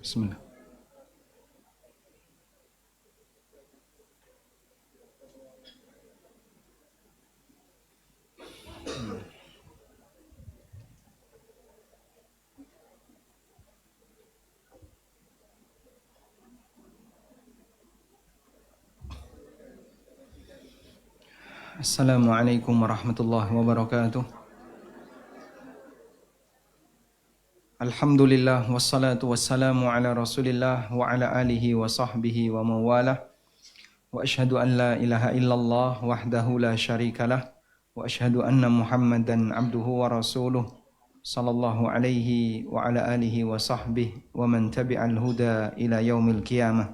Bismillah. Assalamualaikum warahmatullahi wabarakatuh. Alhamdulillah wassalatu wassalamu ala Rasulillah wa ala alihi wa sahbihi wa mawalah. Wa asyhadu an la ilaha illallah wahdahu la syarikalah wa asyhadu anna Muhammadan abduhu wa rasuluh sallallahu alaihi wa ala alihi wa sahbihi wa man tabi'al huda ila yaumil qiyamah.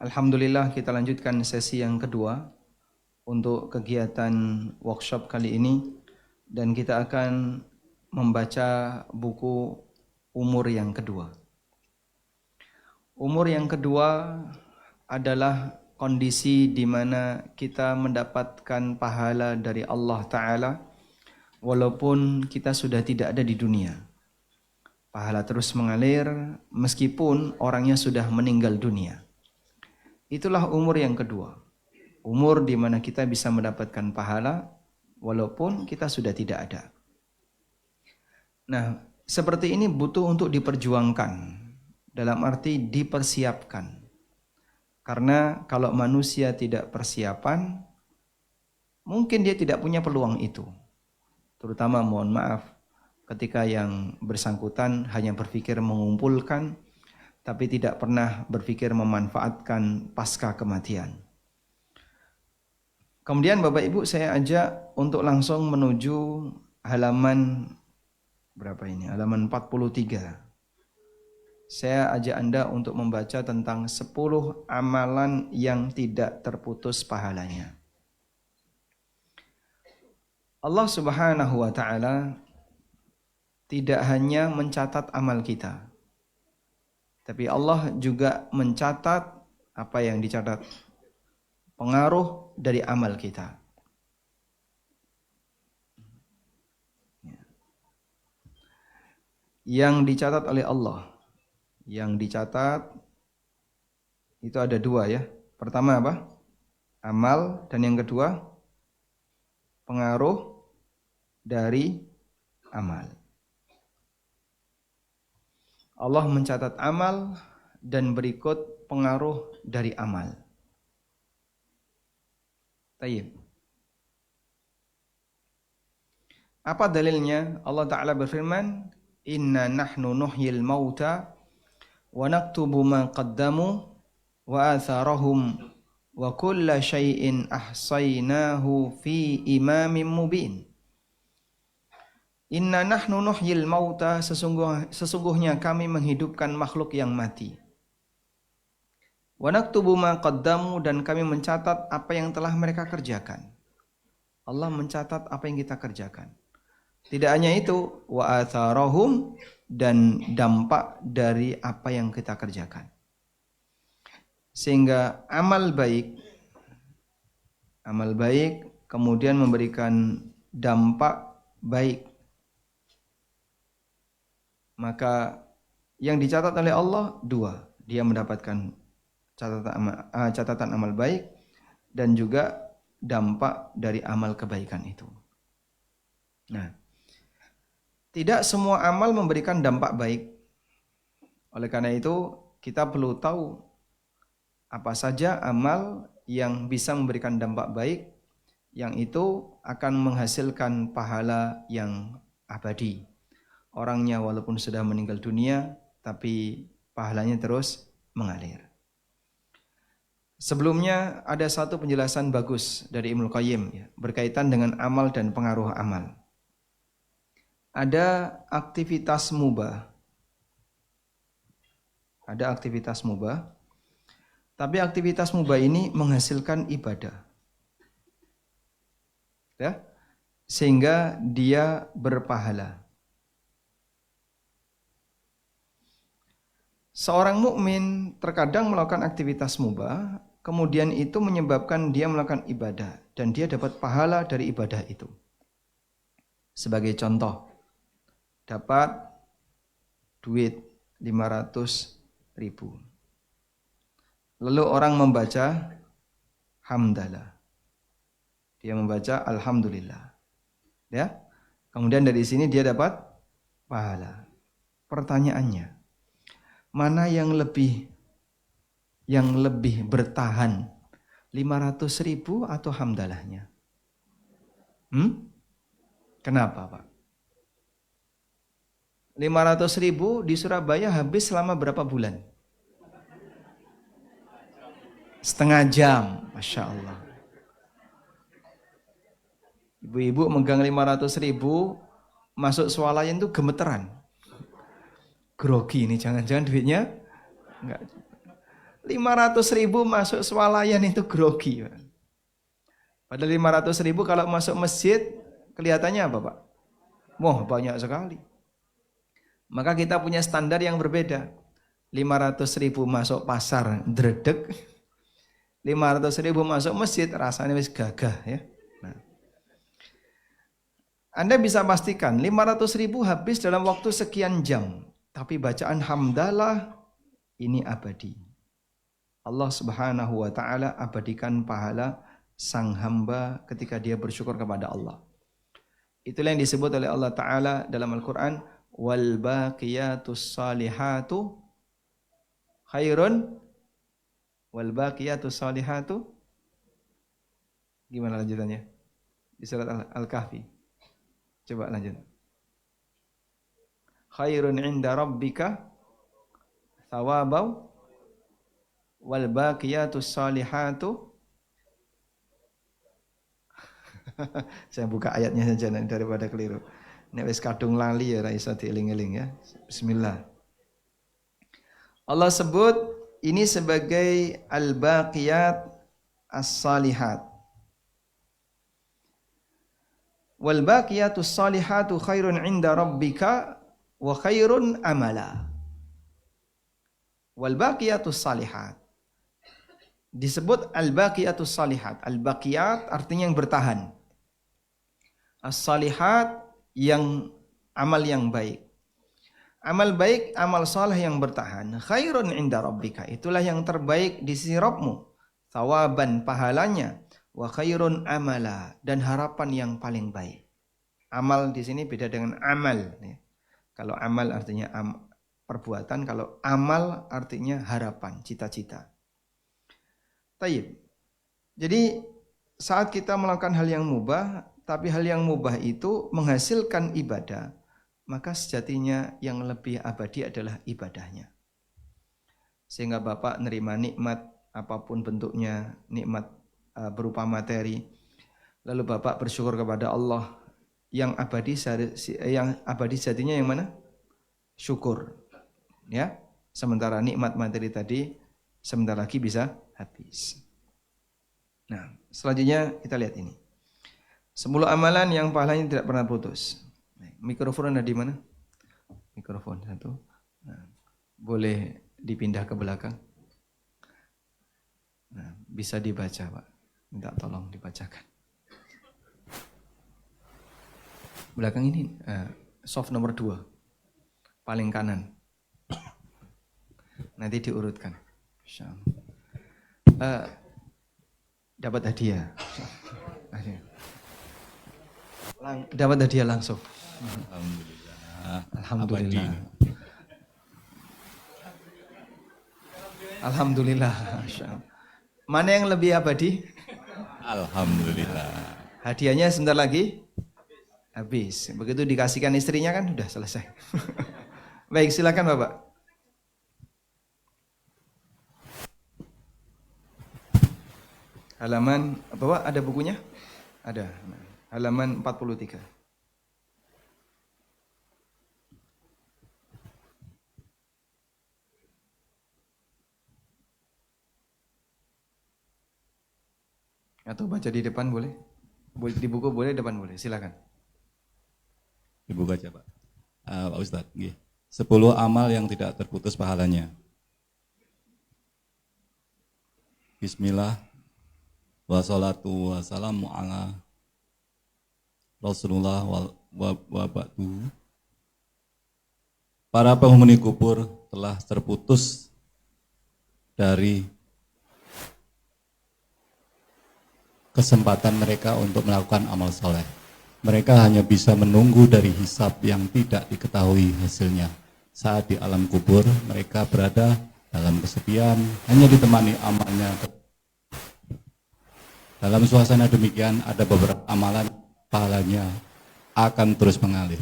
Alhamdulillah, kita lanjutkan sesi yang kedua untuk kegiatan workshop kali ini, dan kita akan membaca buku umur yang kedua. Umur yang kedua adalah kondisi di mana kita mendapatkan pahala dari Allah Ta'ala walaupun kita sudah tidak ada di dunia. Pahala terus mengalir meskipun orangnya sudah meninggal dunia. Itulah umur yang kedua. Umur di mana kita bisa mendapatkan pahala walaupun kita sudah tidak ada. Nah, seperti ini butuh untuk diperjuangkan, dalam arti dipersiapkan. Karena kalau manusia tidak persiapan, mungkin dia tidak punya peluang itu. Terutama, mohon maaf, ketika yang bersangkutan hanya berpikir mengumpulkan, tapi tidak pernah berpikir memanfaatkan pasca kematian. Kemudian Bapak Ibu, saya ajak untuk langsung menuju halaman berapa ini? Halaman 43. Saya ajak Anda untuk membaca tentang 10 amalan yang tidak terputus pahalanya. Allah Subhanahu wa Ta'ala tidak hanya mencatat amal kita, tapi Allah juga mencatat apa yang dicatat, pengaruh dari amal kita. Yang dicatat oleh Allah, yang dicatat itu ada dua ya. Pertama apa? Amal, dan yang kedua pengaruh dari amal. Allah mencatat amal dan berikut pengaruh dari amal. Tayyib. Apa dalilnya? Allah Ta'ala berfirman, Inna nahnu nuhyil mauta wa naktubu ma qaddamu wa atharahum wa kulla syai'in ahsaynahu fi imamin mubin. Inna nahnu nuhyil mauta, sesungguhnya kami menghidupkan makhluk yang mati. Wa naktubu ma qaddamu, dan kami mencatat apa yang telah mereka kerjakan. Allah mencatat apa yang kita kerjakan. Tidak hanya itu, wa atharahum, dan dampak dari apa yang kita kerjakan. Sehingga amal baik kemudian memberikan dampak baik. Maka yang dicatat oleh Allah dua, dia mendapatkan catatan amal baik dan juga dampak dari amal kebaikan itu. Nah, tidak semua amal memberikan dampak baik. Oleh karena itu, kita perlu tahu apa saja amal yang bisa memberikan dampak baik, yang itu akan menghasilkan pahala yang abadi. Orangnya walaupun sudah meninggal dunia, tapi pahalanya terus mengalir. Sebelumnya ada satu penjelasan bagus dari Ibnu Qayyim ya, berkaitan dengan amal dan pengaruh amal. Ada aktivitas mubah. Tapi aktivitas mubah ini menghasilkan ibadah. Ya? Sehingga dia berpahala. Seorang mukmin terkadang melakukan aktivitas mubah, kemudian itu menyebabkan dia melakukan ibadah dan dia dapat pahala dari ibadah itu. Sebagai contoh, dapat duit 500.000. Lalu orang membaca hamdalah. Dia membaca alhamdulillah. Ya. Kemudian dari sini dia dapat pahala. Pertanyaannya, mana yang lebih bertahan? 500.000 atau hamdalahnya? Kenapa, Pak? 500.000 di Surabaya habis selama berapa bulan? Setengah jam, Masya Allah. Ibu-ibu megang 500.000 masuk swalayan itu gemeteran. Grogi ini, jangan-jangan duitnya enggak. 500.000 masuk swalayan itu grogi. Padahal 500.000 kalau masuk masjid kelihatannya apa, Pak? Wah, banyak sekali. Maka kita punya standar yang berbeda. 500.000 masuk pasar dredeg, 500.000 masuk masjid rasanya wis gagah ya. Nah, Anda bisa pastikan 500.000 habis dalam waktu sekian jam, tapi bacaan hamdalah ini abadi. Allah Subhanahu wa taala abadikan pahala sang hamba ketika dia bersyukur kepada Allah. Itulah yang disebut oleh Allah Ta'ala dalam Al-Quran, wal baqiyatus salihatu khairun, wal baqiyatus salihatu, gimana lanjutannya? Di surat Al-Kahfi. Coba lanjut. Khairun inda rabbika thawabau wal baqiyatus salihatu. Saya buka ayatnya saja daripada keliru. Nek wis kadung lali ya ra iso dieling-eling ya. Bismillah. Allah sebut ini sebagai al-baqiyat as-salihat. Wal baqiyatus salihatu khairun 'inda rabbika wa khairun amala. Wal baqiyatus salihat disebut al-baqiyatus salihat. Al-baqiyat artinya yang bertahan. As-salihat yang amal yang baik. Amal baik, amal saleh yang bertahan. Khairun inda rabbika. Itulah yang terbaik di sisi Rabbmu. Thawaban pahalanya. Wa khairun amala. Dan harapan yang paling baik. Amal di sini beda dengan amal. Kalau amal artinya perbuatan. Kalau amal artinya harapan, cita-cita. Tayyib. Jadi saat kita melakukan hal yang mubah, tapi hal yang mubah itu menghasilkan ibadah, maka sejatinya yang lebih abadi adalah ibadahnya. Sehingga Bapak nerima nikmat apapun bentuknya, nikmat berupa materi, lalu Bapak bersyukur kepada Allah, yang abadi sejatinya yang mana? Syukur. Ya. Sementara nikmat materi tadi sebentar lagi bisa habis. Nah, selanjutnya kita lihat ini. 10 amalan yang pahalanya tidak pernah putus. Mikrofon ada di mana? Mikrofon satu. Nah, boleh dipindah ke belakang. Nah, bisa dibaca, Pak. Minta tolong dibacakan. Belakang ini, soft nomor 2. Paling kanan. Nanti diurutkan. Dapat hadiah. Dapat hadiah langsung. Alhamdulillah. Alhamdulillah. Mana yang lebih abadi? Alhamdulillah. Hadiahnya sebentar lagi habis. Begitu dikasihkan istrinya kan sudah selesai. Baik, silakan Bapak. Halaman, Bapak ada bukunya? Ada. Halaman 43. Atau baca di depan boleh? Boleh di buku boleh, depan boleh. Silakan. Dibuka aja, Pak. Pak Ustadz, 10 amal yang tidak terputus pahalanya. Bismillah. Wassalatu wassalamu ala Rasulullah wa ba'du. para penghuni kubur telah terputus dari kesempatan mereka untuk melakukan amal soleh. Mereka hanya bisa menunggu dari hisab yang tidak diketahui hasilnya. Saat di alam kubur, mereka berada dalam kesepian, hanya ditemani amalnya. Dalam suasana demikian, ada beberapa amalan pahalanya akan terus mengalir.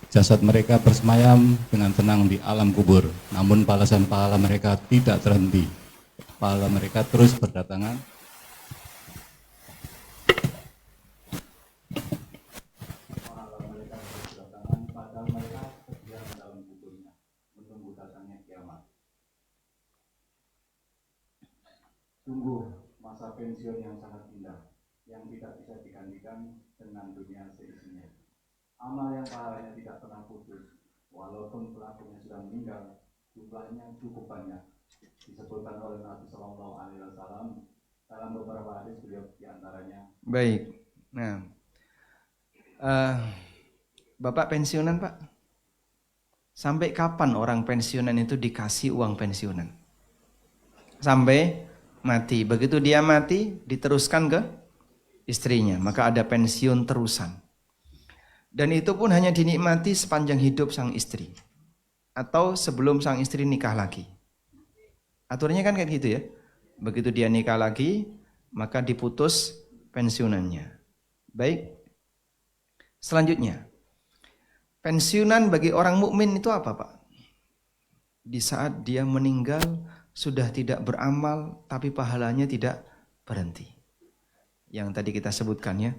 Jasad mereka bersemayam dengan tenang di alam kubur, namun balasan pahala mereka tidak terhenti. Pahala mereka terus berdatangan. Padahal mereka terdiam dalam kuburnya, menunggu datangnya kiamat. Sungguh masa pensiun yang sangat indah, yang tidak bisa digantikan dengan dunia seisinya. Amal yang pahalanya tidak pernah putus, walaupun pelakunya sudah meninggal, jumlahnya cukup banyak. Disebutkan oleh Nabi Shallallahu Alaihi Wasallam dalam beberapa hadis beliau diantaranya. Baik. Nah, Bapak pensiunan, Pak? Sampai kapan orang pensiunan itu dikasih uang pensiunan? Sampai mati. Begitu dia mati, diteruskan ke istrinya. Maka ada pensiun terusan. Dan itu pun hanya dinikmati sepanjang hidup sang istri. Atau sebelum sang istri nikah lagi. Aturannya kan kayak gitu ya. Begitu dia nikah lagi, maka diputus pensiunannya. Baik. Selanjutnya, pensiunan bagi orang mukmin itu apa, Pak? Di saat dia meninggal sudah tidak beramal, tapi pahalanya tidak berhenti. Yang tadi kita sebutkan ya.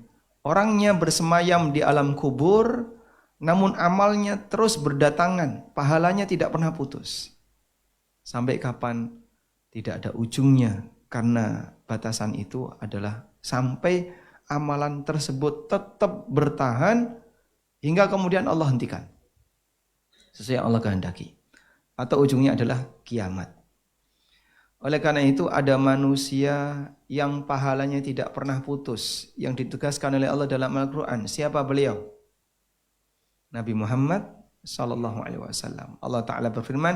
Orangnya bersemayam di alam kubur, namun amalnya terus berdatangan, pahalanya tidak pernah putus. Sampai kapan? Tidak ada ujungnya, karena batasan itu adalah sampai amalan tersebut tetap bertahan hingga kemudian Allah hentikan sesuai yang Allah kehendaki, atau ujungnya adalah kiamat. Oleh karena itu ada manusia yang pahalanya tidak pernah putus, yang ditugaskan oleh Allah dalam Al-Quran. Siapa beliau? Nabi Muhammad sallallahu alaihi wasallam. Allah Ta'ala berfirman,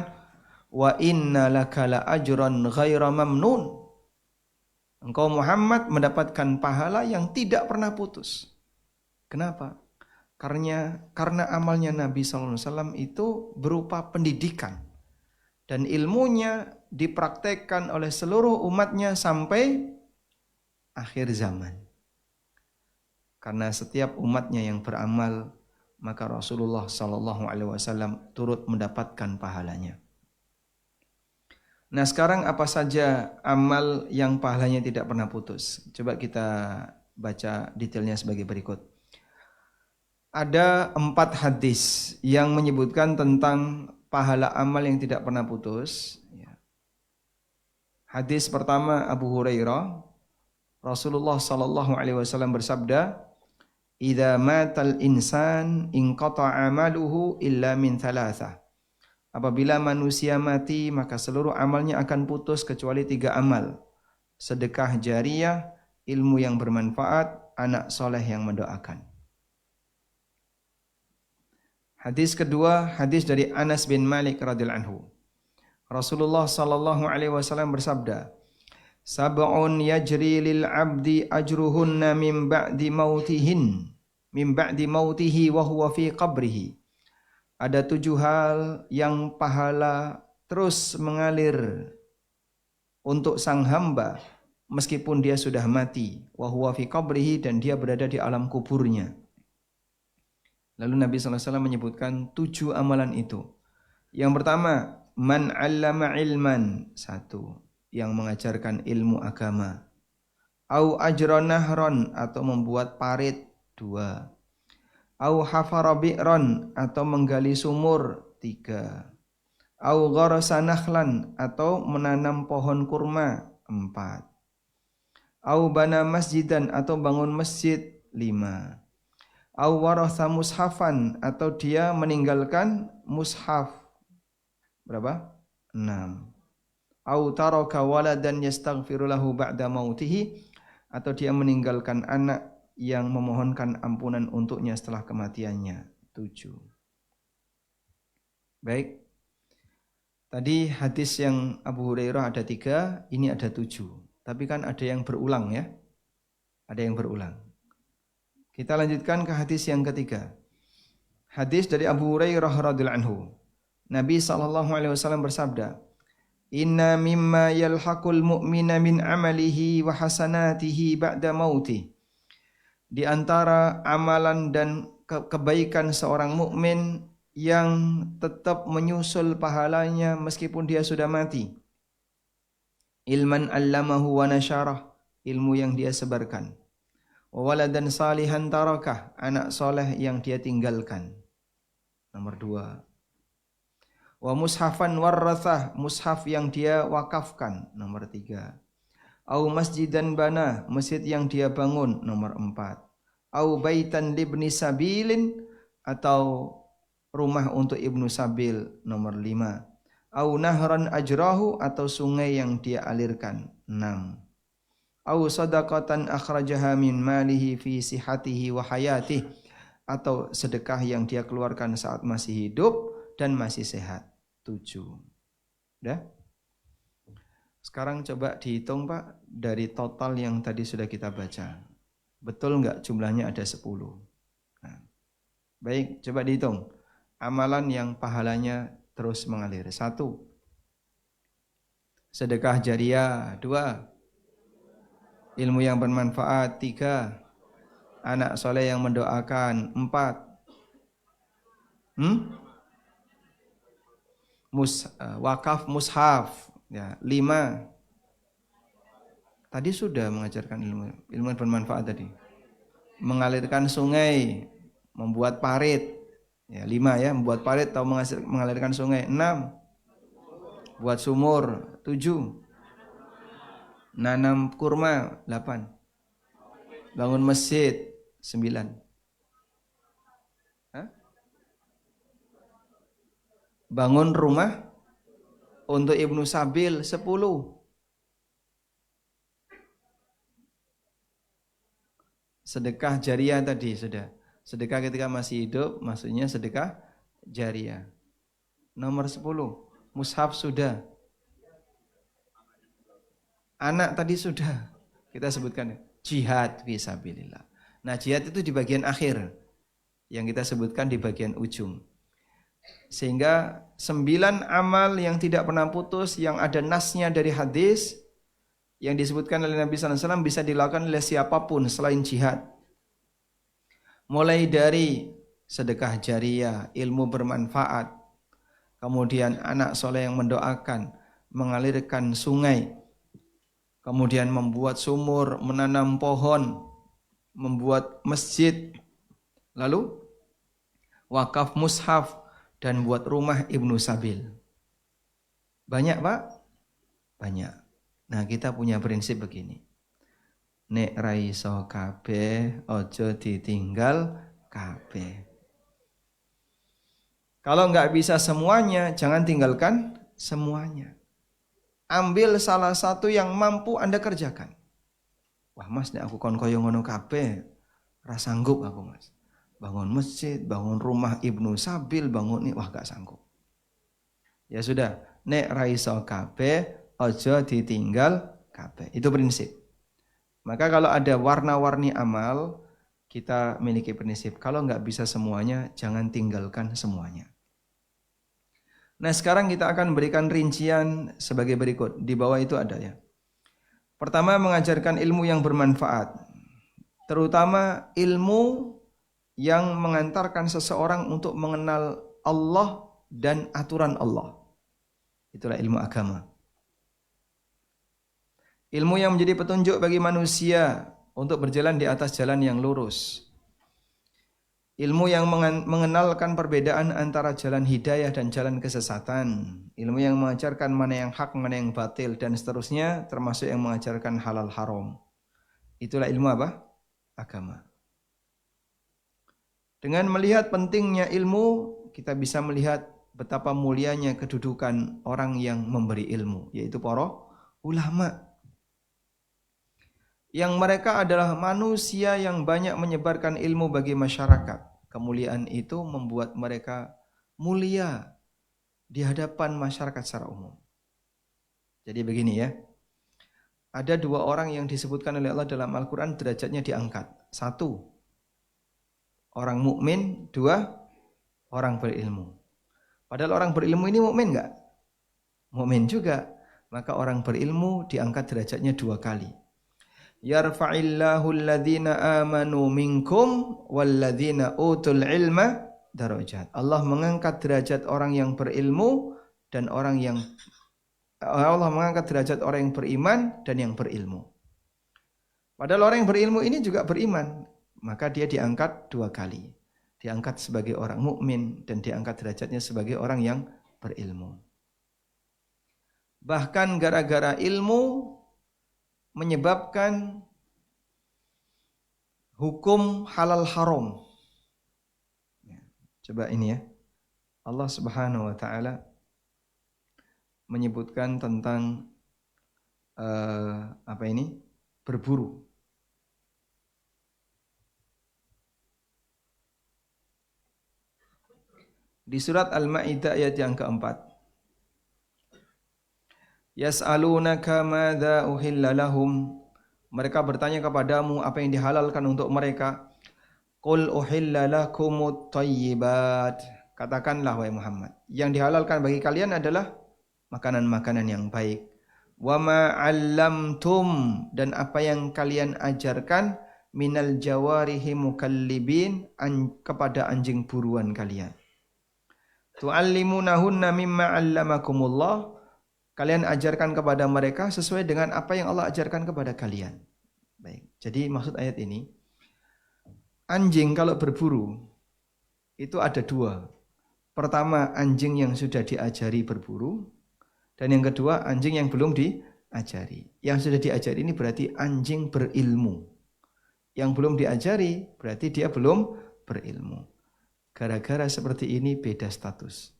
wa inna laka la ajran ghaira mamnun. Engkau Muhammad mendapatkan pahala yang tidak pernah putus. Kenapa? Karena amalnya Nabi SAW itu berupa pendidikan. Dan ilmunya dipraktekkan oleh seluruh umatnya sampai akhir zaman. Karena setiap umatnya yang beramal, maka Rasulullah SAW turut mendapatkan pahalanya. Nah, sekarang apa saja amal yang pahalanya tidak pernah putus? Coba kita baca detailnya sebagai berikut. Ada 4 hadis yang menyebutkan tentang pahala amal yang tidak pernah putus. Hadis pertama Abu Hurairah, Rasulullah sallallahu alaihi wasallam bersabda, "Idza matal insan inqata'a amaluhu illa min thalathah." Apabila manusia mati, maka seluruh amalnya akan putus kecuali 3 amal. Sedekah jariyah, ilmu yang bermanfaat, anak soleh yang mendoakan. Hadis kedua, hadis dari Anas bin Malik radhiyallahu anhu. Rasulullah sallallahu alaihi wasallam bersabda, "Sab'un yajri lil 'abdi ajruhunna min ba'di mautihi wa huwa fi qabrihi." Ada 7 hal yang pahala terus mengalir untuk sang hamba meskipun dia sudah mati, wa huwa fi qabrihi, dan dia berada di alam kuburnya. Lalu Nabi SAW menyebutkan 7 amalan itu. Yang pertama, man 'allama ilman, 1, yang mengajarkan ilmu agama. Au ajra nahron, atau membuat parit, 2. Au hafara bi'ron, atau menggali sumur, 3. Au gharasa nakhlan, atau menanam pohon kurma, 4. Au bana masjidan, atau bangun masjid, 5. Au waratha mushafan, atau dia meninggalkan mushaf, berapa? 6. Au taraka waladan yastaghfiru lahu ba'da mautihi, atau dia meninggalkan anak yang memohonkan ampunan untuknya setelah kematiannya, 7. Baik, Tadi hadis yang Abu Hurairah ada 3, ini ada 7. Tapi kan ada yang berulang ya. Ada yang berulang. Kita lanjutkan ke hadis yang ketiga. Hadis dari Abu Hurairah radhiyallahu anhu. Nabi SAW bersabda, Inna mimma yalhaqul mu'mina min amalihi wa hasanatihi ba'da mauti. Di antara amalan dan kebaikan seorang mukmin yang tetap menyusul pahalanya meskipun dia sudah mati. Ilman allamahu wa nasyarah, ilmu yang dia sebarkan. Waladan salihan tarakah, anak soleh yang dia tinggalkan. Nomor 2. Wa mushafan warrathah, mushaf yang dia wakafkan. Nomor 3. Au masjidan bana, masjid yang dia bangun. Nomor 4. Au baitan libni sabilin, atau rumah untuk ibnu sabil. Nomor 5. Au nahran ajrahu, atau sungai yang dia alirkan. 6. Au sadaqatan akhrajaha min malihi fi sihatihi wa hayatih, atau sedekah yang dia keluarkan saat masih hidup dan masih sehat. 7. Udah? Sekarang coba dihitung Pak, dari total yang tadi sudah kita baca. Betul enggak jumlahnya ada 10? Nah, baik, coba dihitung. Amalan yang pahalanya terus mengalir. 1. Sedekah jariah. 2. Ilmu yang bermanfaat. 3. Anak soleh yang mendoakan. 4. Wakaf mushaf. Ya, 5. Tadi sudah mengajarkan ilmu yang bermanfaat tadi. Mengalirkan sungai, membuat parit. Ya, 5 ya, membuat parit atau mengalirkan sungai. 6. Buat sumur. 7. Nanam kurma. 8. Bangun masjid. 9. Bangun rumah untuk ibnu sabil. 10. Sedekah jariah tadi sudah. Sedekah ketika masih hidup, maksudnya sedekah jariah. Nomor 10. Mushaf sudah. Anak tadi sudah kita sebutkan. Jihad fisabilillah. Nah, jihad itu di bagian akhir, yang kita sebutkan di bagian ujung. Sehingga 9 amal yang tidak pernah putus, yang ada nasnya dari hadis, yang disebutkan oleh Nabi SAW, bisa dilakukan oleh siapapun selain jihad. Mulai dari sedekah jariah, ilmu bermanfaat, kemudian anak soleh yang mendoakan, mengalirkan sungai, kemudian membuat sumur, menanam pohon, membuat masjid, lalu wakaf mushaf, dan buat rumah ibnu sabil. Banyak Pak? Banyak. Nah, kita punya prinsip begini. Nek raiso kabeh, ojo ditinggal kabeh. Kalau nggak bisa semuanya, jangan tinggalkan semuanya. Ambil salah satu yang mampu Anda kerjakan. Wah Mas, nek aku kon koyo ngono kabeh, ra sanggup aku Mas. Bangun masjid, bangun rumah ibnu sabil, bangun ini, wah gak sanggup. Ya sudah, nek ra iso kabeh, ojo ditinggal kabeh. Itu prinsip. Maka kalau ada warna-warni amal, kita miliki prinsip. Kalau nggak bisa semuanya, jangan tinggalkan semuanya. Nah, sekarang kita akan berikan rincian sebagai berikut. Di bawah itu ada ya. Pertama, mengajarkan ilmu yang bermanfaat. Terutama ilmu yang mengantarkan seseorang untuk mengenal Allah dan aturan Allah. Itulah ilmu agama. Ilmu yang menjadi petunjuk bagi manusia untuk berjalan di atas jalan yang lurus. Ilmu yang mengenalkan perbedaan antara jalan hidayah dan jalan kesesatan. Ilmu yang mengajarkan mana yang hak, mana yang batil, dan seterusnya, termasuk yang mengajarkan halal haram. Itulah ilmu apa? Agama. Dengan melihat pentingnya ilmu, kita bisa melihat betapa mulianya kedudukan orang yang memberi ilmu, yaitu para ulama. Yang mereka adalah manusia yang banyak menyebarkan ilmu bagi masyarakat. Kemuliaan itu membuat mereka mulia di hadapan masyarakat secara umum. Jadi begini ya. Ada 2 orang yang disebutkan oleh Allah dalam Al-Quran derajatnya diangkat. 1, orang mukmin. 2, orang berilmu. Padahal orang berilmu ini mukmin enggak? Mukmin juga. Maka orang berilmu diangkat derajatnya 2 kali. Yarfa'illahu alladhina amanu minkum walladhina utul ilma darajat. Allah mengangkat derajat orang yang berilmu dan Allah mengangkat derajat orang yang beriman dan yang berilmu. Padahal orang yang berilmu ini juga beriman, maka dia diangkat 2 kali. Diangkat sebagai orang mukmin dan diangkat derajatnya sebagai orang yang berilmu. Bahkan gara-gara ilmu menyebabkan hukum halal haram. Coba ini ya. Allah Subhanahu wa taala menyebutkan tentang berburu. Di surat Al-Maidah ayat yang keempat. Yas'alunaka madza uhilla lahum. Mereka bertanya kepadamu apa yang dihalalkan untuk mereka. Qul uhilla lakumut thayyibat. Katakanlah wahai Muhammad, yang dihalalkan bagi kalian adalah makanan-makanan yang baik. Wa ma 'allamtum, dan apa yang kalian ajarkan minal jawarihi mukallibin, kepada anjing buruan kalian. Tu'allimunahunna mimma 'allamakumullah, kalian ajarkan kepada mereka sesuai dengan apa yang Allah ajarkan kepada kalian. Baik. Jadi maksud ayat ini, anjing kalau berburu itu ada 2. Pertama, anjing yang sudah diajari berburu, dan yang kedua, anjing yang belum diajari. Yang sudah diajari ini berarti anjing berilmu. Yang belum diajari berarti dia belum berilmu. Gara-gara seperti ini beda status.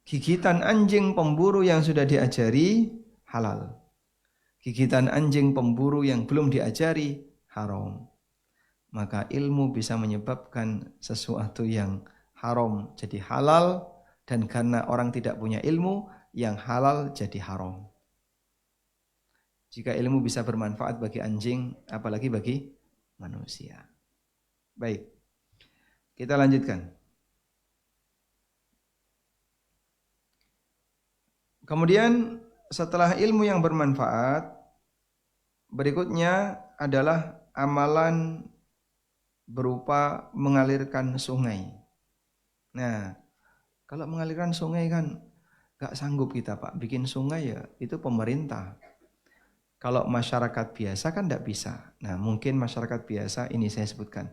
Gigitan anjing pemburu yang sudah diajari halal. Gigitan anjing pemburu yang belum diajari haram. Maka ilmu bisa menyebabkan sesuatu yang haram jadi halal, dan karena orang tidak punya ilmu, yang halal jadi haram. Jika ilmu bisa bermanfaat bagi anjing, apalagi bagi manusia. Baik, kita lanjutkan. Kemudian setelah ilmu yang bermanfaat, berikutnya adalah amalan berupa mengalirkan sungai. Nah, kalau mengalirkan sungai kan gak sanggup kita Pak, bikin sungai ya itu pemerintah. Kalau masyarakat biasa kan gak bisa. Nah mungkin masyarakat biasa ini saya sebutkan,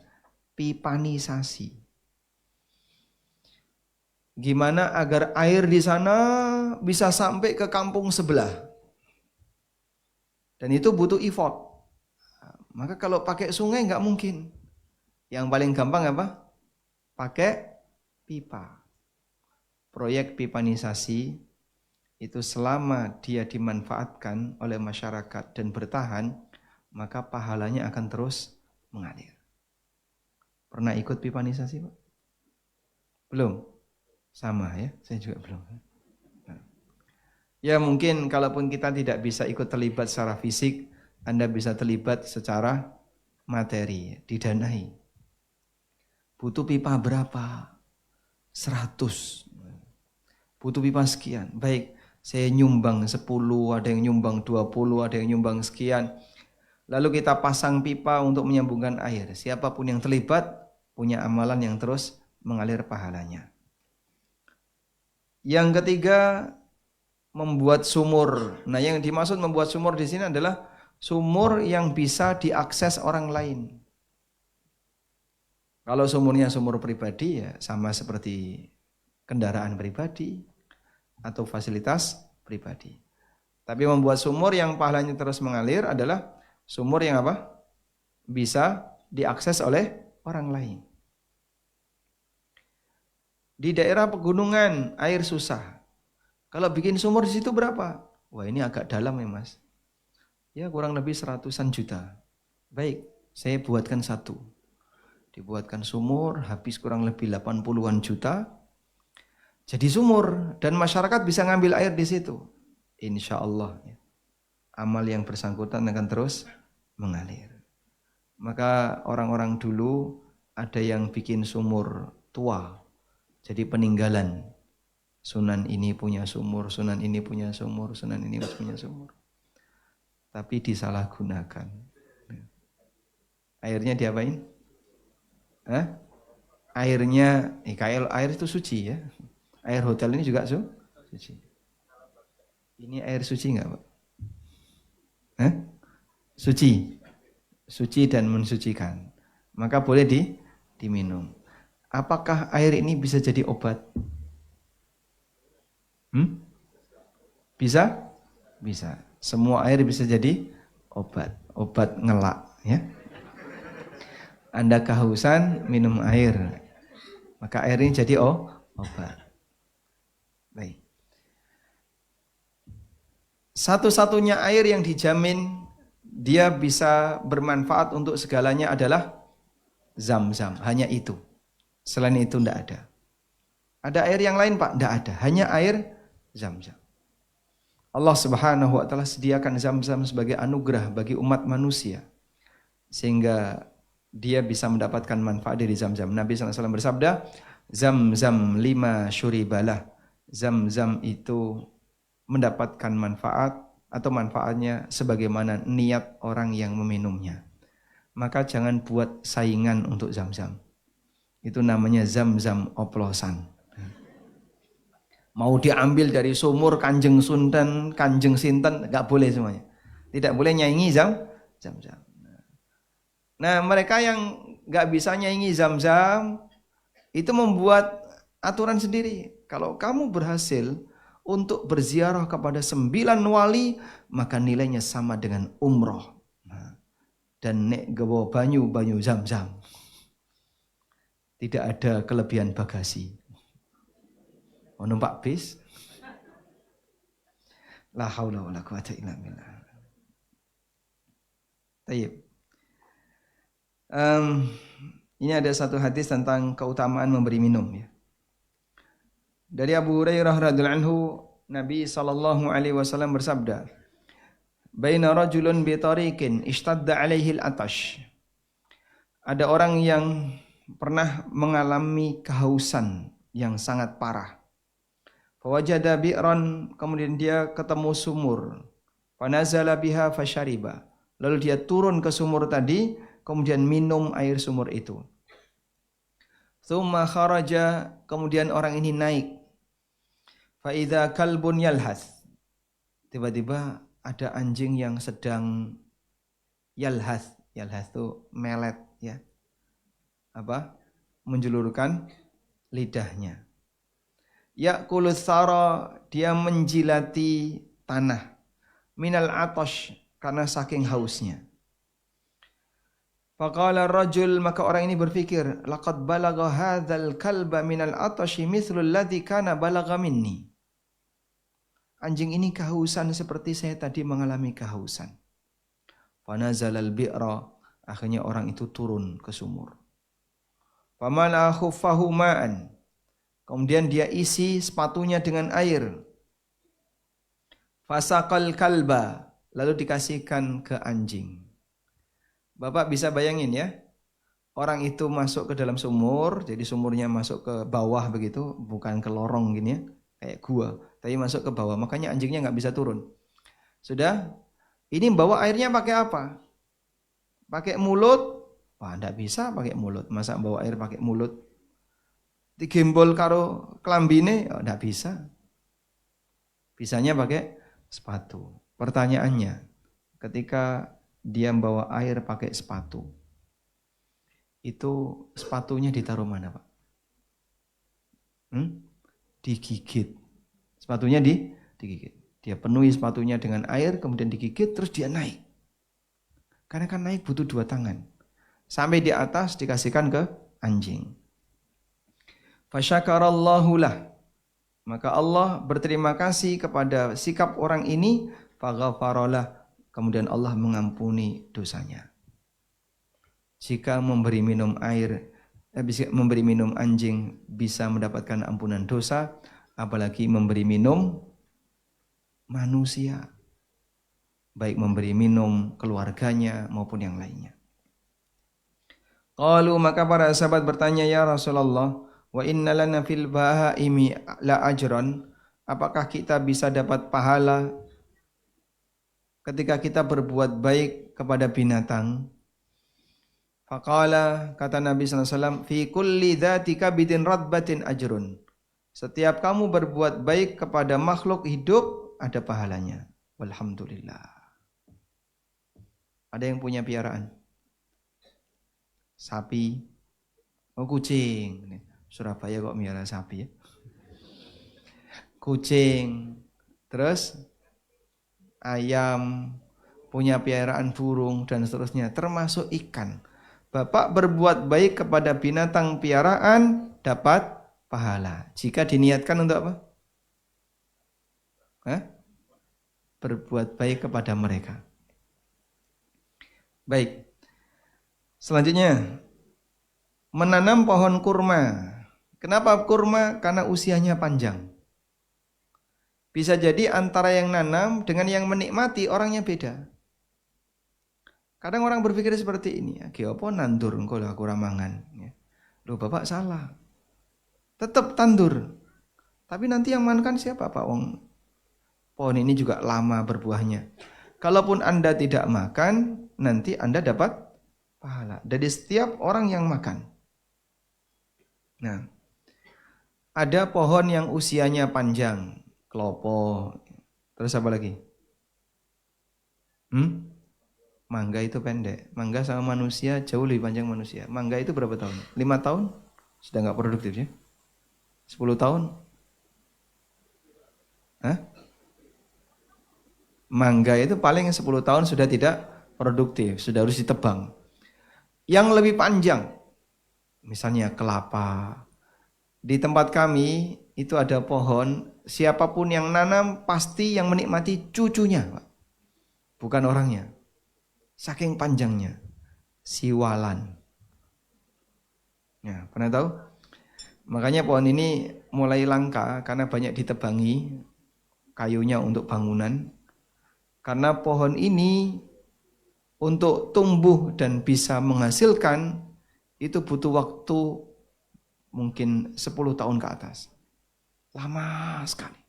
pipanisasi. Gimana agar air di sana bisa sampai ke kampung sebelah. Dan itu butuh effort. Maka kalau pakai sungai gak mungkin. Yang paling gampang apa? Pakai pipa. Proyek pipanisasi itu selama dia dimanfaatkan oleh masyarakat dan bertahan, maka pahalanya akan terus mengalir. Pernah ikut pipanisasi Pak? Belum? Sama ya, saya juga belum. Ya mungkin kalaupun kita tidak bisa ikut terlibat secara fisik, Anda bisa terlibat secara materi, didanai. Butuh pipa berapa? 100. Butuh pipa sekian. Baik, saya nyumbang 10, ada yang nyumbang 20, ada yang nyumbang sekian. Lalu kita pasang pipa untuk menyambungkan air. Siapapun yang terlibat punya amalan yang terus mengalir pahalanya. Yang ketiga, membuat sumur. Nah, yang dimaksud membuat sumur di sini adalah sumur yang bisa diakses orang lain. Kalau sumurnya sumur pribadi ya sama seperti kendaraan pribadi atau fasilitas pribadi. Tapi membuat sumur yang pahalanya terus mengalir adalah sumur yang apa? Bisa diakses oleh orang lain. Di daerah pegunungan air susah. Kalau bikin sumur di situ berapa? Wah ini agak dalam ya Mas. Ya kurang lebih 100-an juta. Baik, saya buatkan satu. Dibuatkan sumur habis kurang lebih 80-an juta. jadi sumur dan masyarakat bisa ngambil air di situ. Insya Allah amal yang bersangkutan akan terus mengalir. Maka orang-orang dulu ada yang bikin sumur tua, jadi peninggalan. Sunan ini punya sumur, sunan ini punya sumur, sunan ini punya sumur. Tapi disalahgunakan. Airnya diapain? Hah? Airnya, air itu suci ya. Air hotel ini juga suci. Ini air suci enggak, Pak? Hah? Suci. Suci dan mensucikan. Maka boleh diminum. Apakah air ini bisa jadi obat? Bisa? Bisa. Semua air bisa jadi obat. Obat ngelak ya. Anda kehausan, minum air. Maka air ini jadi obat. Baik. Satu-satunya air yang dijamin dia bisa bermanfaat untuk segalanya adalah Zam-Zam. Hanya itu. Selain itu tidak ada. Ada air yang lain, Pak? Tidak ada. Hanya air Zam-Zam. Allah Subhanahu wa taala sediakan Zam-Zam sebagai anugerah bagi umat manusia. Sehingga dia bisa mendapatkan manfaat dari Zam-Zam. Nabi SAW bersabda, Zam-Zam 5 syuribalah. Zam-Zam itu mendapatkan manfaat atau manfaatnya sebagaimana niat orang yang meminumnya. Maka jangan buat saingan untuk Zam-Zam. Itu namanya Zam-Zam oplosan. Mau diambil dari sumur Kanjeng Sultan, Kanjeng Sinten, enggak boleh semuanya. Tidak boleh nyaingi Zam-Zam. Nah, mereka yang enggak bisa nyaingi Zam-Zam itu membuat aturan sendiri. Kalau kamu berhasil untuk berziarah kepada 9 wali, maka nilainya sama dengan umroh. Dan nek gawa banyu Zam-Zam. Tidak ada kelebihan bagasi. Mau numpak bis? La haula wala quwata illa billah. Baik. Ini ada satu hadis tentang keutamaan memberi minum ya. Dari Abu Hurairah radhiyallahu anhu, Nabi sallallahu alaihi wasallam bersabda, "Baina rajulun bi tariqin ishtadda alaihi al-atash." Ada orang yang pernah mengalami kehausan yang sangat parah. Fawajada bi'ran, kemudian dia ketemu sumur. Fanazala biha fashariba. Lalu dia turun ke sumur tadi, kemudian minum air sumur itu. Tsumma kharaja, kemudian orang ini naik. Fa idza kalbun yalhas. Tiba-tiba ada anjing yang sedang yalhas. Yalhas itu melet ya. Menjulurkan lidahnya. Ya'kulus sara, dia menjilati tanah. Minal atash, karena saking hausnya. Faqala rajul, maka orang ini berpikir, laqad balagha hadzal kalba minal atashi mithlu alladhi kana balagha minni. Anjing ini kehausan seperti saya tadi mengalami kehausan. Fanazalal bi'ra, akhirnya orang itu turun ke sumur. Famala khuffahu ma'an, kemudian dia isi sepatunya dengan air. Fasaqal kalba, lalu dikasihkan ke anjing. Bapak bisa bayangin ya, orang itu masuk ke dalam sumur, jadi sumurnya masuk ke bawah begitu, bukan ke lorong gini ya, kayak gua, tapi masuk ke bawah, makanya anjingnya nggak bisa turun. Sudah, ini bawa airnya pakai apa? Pakai mulut? Wah, nggak bisa pakai mulut. Masa bawa air pakai mulut? Digembol karo klambine, oh, nggak bisa. Bisanya pakai sepatu. Pertanyaannya, ketika dia membawa air pakai sepatu, itu sepatunya ditaruh mana, Pak? Digigit. Sepatunya digigit. Dia penuhi sepatunya dengan air, kemudian digigit, terus dia naik. Karena kan naik butuh 2 tangan. Sampai di atas dikasihkan ke anjing. Fasyakarallahu lah. Maka Allah berterima kasih kepada sikap orang ini. Faghafaralah. Kemudian Allah mengampuni dosanya. Jika memberi minum anjing bisa mendapatkan ampunan dosa, apalagi memberi minum manusia, baik memberi minum keluarganya maupun yang lainnya. Qalu, maka para sahabat bertanya, ya Rasulullah, wa inna lana fil bahaimi la ajran, apakah kita bisa dapat pahala ketika kita berbuat baik kepada binatang? Faqala, kata Nabi SAW, fi kulli dhati kabidin radbatin ajrun. Setiap kamu berbuat baik kepada makhluk hidup, ada pahalanya. Walhamdulillah. Ada yang punya piaraan? Sapi, kucing. Surabaya kok miara sapi ya? Kucing, terus ayam, punya piaraan burung dan seterusnya, termasuk ikan. Bapak berbuat baik kepada binatang piaraan dapat pahala. Jika diniatkan untuk apa? Berbuat baik kepada mereka. Baik. Selanjutnya, menanam pohon kurma. Kenapa kurma? Karena usianya panjang. Bisa jadi antara yang nanam dengan yang menikmati orangnya beda. Kadang orang berpikir seperti ini, ya, apa nandur engko lah kurang mangan. Ya. Loh, Bapak salah. Tetap tandur. Tapi nanti yang makan siapa, Pak? Wong pohon ini juga lama berbuahnya. Kalaupun Anda tidak makan, nanti Anda dapat pahala dari setiap orang yang makan. Nah, ada pohon yang usianya panjang, klopo. Terus apa lagi? Mangga itu pendek. Mangga sama manusia jauh lebih panjang manusia. Mangga itu berapa tahun? 5 tahun? Sudah nggak produktif ya? 10 tahun? Mangga itu paling 10 tahun sudah tidak produktif, sudah harus ditebang. Yang lebih panjang, misalnya kelapa. Di tempat kami itu ada pohon, siapapun yang nanam pasti yang menikmati cucunya, Pak. Bukan orangnya. Saking panjangnya, siwalan. Ya, pernah tahu? Makanya pohon ini mulai langka karena banyak ditebangi kayunya untuk bangunan. Karena pohon ini untuk tumbuh dan bisa menghasilkan itu butuh waktu mungkin 10 tahun ke atas. Lama sekali.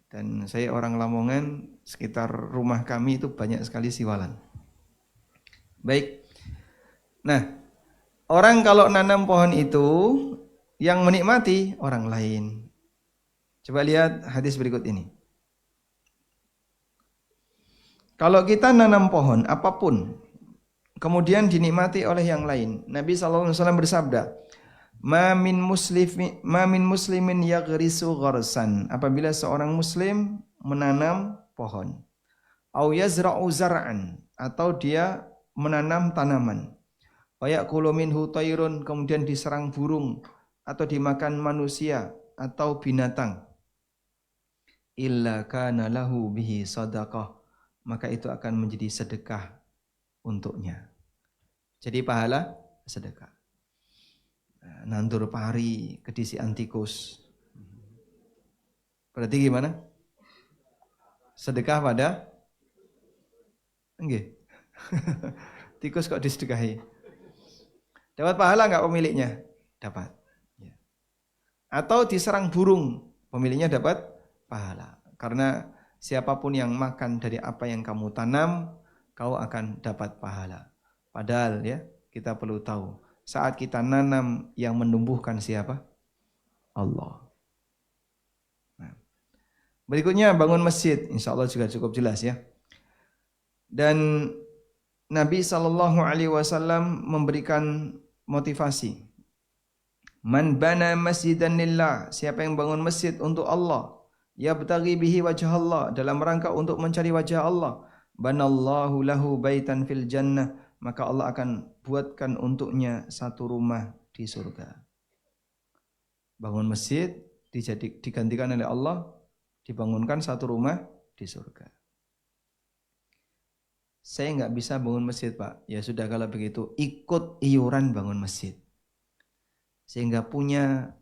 Dan saya orang Lamongan, sekitar rumah kami itu banyak sekali siwalan. Baik. Nah, orang kalau nanam pohon itu yang menikmati orang lain. Coba lihat hadis berikut ini. Kalau kita nanam pohon apapun, kemudian dinikmati oleh yang lain, Nabi SAW bersabda, Ma min muslimin yaghrisu gharsan. Apabila seorang muslim menanam pohon, au yazra'u zar'an, atau dia menanam tanaman, wa ya'kulu minhu tayrun, kemudian diserang burung atau dimakan manusia atau binatang, illa kana lahu bihi sadaqah, maka itu akan menjadi sedekah untuknya. Jadi pahala sedekah. Nandur pari, kedisi antikus. Berarti gimana? Sedekah pada? Enggak. Tikus kok disedekahi? Dapat pahala enggak pemiliknya? Dapat. Atau diserang burung, pemiliknya dapat pahala. Karena siapapun yang makan dari apa yang kamu tanam, kau akan dapat pahala. Padahal ya, kita perlu tahu, saat kita nanam yang menumbuhkan siapa? Allah. Nah, berikutnya bangun masjid, insya Allah juga cukup jelas ya. Dan Nabi SAW memberikan motivasi. Man bana masjidan lillah, siapa yang bangun masjid untuk Allah, yabtaghi bihi wajah Allah, dalam rangka untuk mencari wajah Allah, banallahu lahu baitan fil jannah, maka Allah akan buatkan untuknya satu rumah di surga. Bangun masjid digantikan oleh Allah, dibangunkan satu rumah di surga. Saya nggak bisa bangun masjid, Pak. Ya sudah, kalau begitu ikut iuran bangun masjid, sehingga punya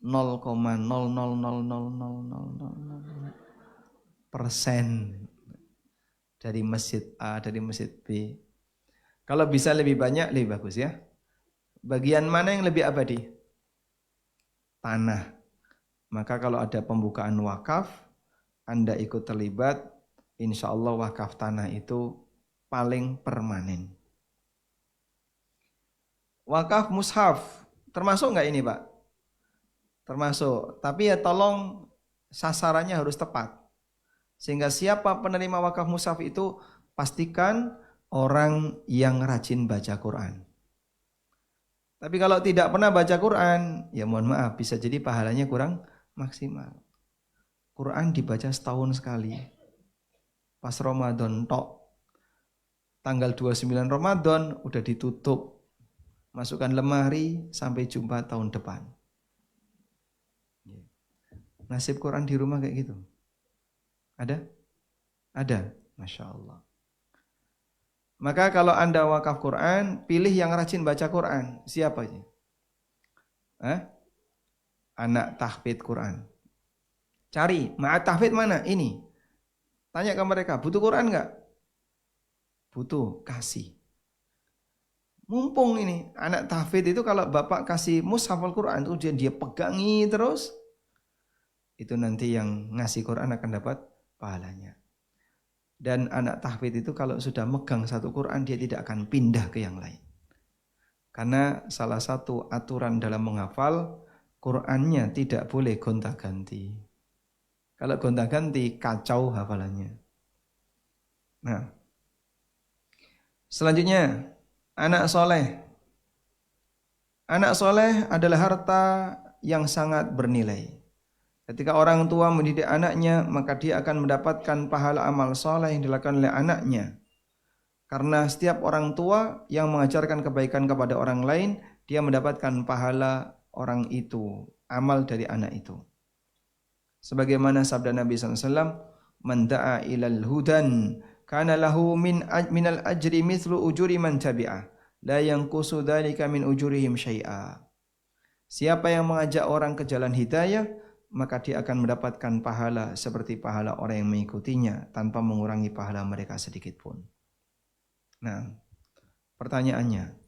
0,0000000% dari masjid A, dari masjid B. Kalau bisa lebih banyak, lebih bagus ya. Bagian mana yang lebih abadi? Tanah. Maka kalau ada pembukaan wakaf, Anda ikut terlibat, insya Allah wakaf tanah itu paling permanen. Wakaf mushaf, termasuk nggak ini Pak? Termasuk, tapi ya tolong sasarannya harus tepat. Sehingga siapa penerima wakaf mushaf itu pastikan orang yang rajin baca Quran. Tapi kalau tidak pernah baca Quran, ya mohon maaf bisa jadi pahalanya kurang maksimal. Quran dibaca setahun sekali. Pas Ramadan tok. Tanggal 29 Ramadan udah ditutup. Masukkan lemari sampai jumpa tahun depan. Nasib Quran di rumah kayak gitu. Ada? Ada. Masya Allah. Maka kalau Anda wakaf Quran, pilih yang rajin baca Quran. Siapa ini? Anak tahfidz Quran. Cari, ma'at tahfidz mana? Ini. Tanya ke mereka, butuh Quran enggak? Butuh, kasih. Mumpung ini, anak tahfidz itu kalau bapak kasih mushaf Al-Quran, itu dia pegangi terus, itu nanti yang ngasih Quran akan dapat pahalanya. Dan anak tahfidz itu kalau sudah megang satu Quran, dia tidak akan pindah ke yang lain. Karena salah satu aturan dalam menghafal, Qurannya tidak boleh gonta-ganti. Kalau gonta-ganti, kacau hafalannya. Nah, selanjutnya, anak soleh. Anak soleh adalah harta yang sangat bernilai. Ketika orang tua mendidik anaknya, maka dia akan mendapatkan pahala amal soleh yang dilakukan oleh anaknya. Karena setiap orang tua yang mengajarkan kebaikan kepada orang lain, dia mendapatkan pahala orang itu, amal dari anak itu. Sebagaimana sabda Nabi SAW, "Man da'a ilal hudan, kana lahu minal ajri mithlu ujuri man tabi'ah, la yanqusu dzalika min ujurihim syai'a." Siapa yang mengajak orang ke jalan hidayah, maka dia akan mendapatkan pahala seperti pahala orang yang mengikutinya tanpa mengurangi pahala mereka sedikit pun. Nah, pertanyaannya,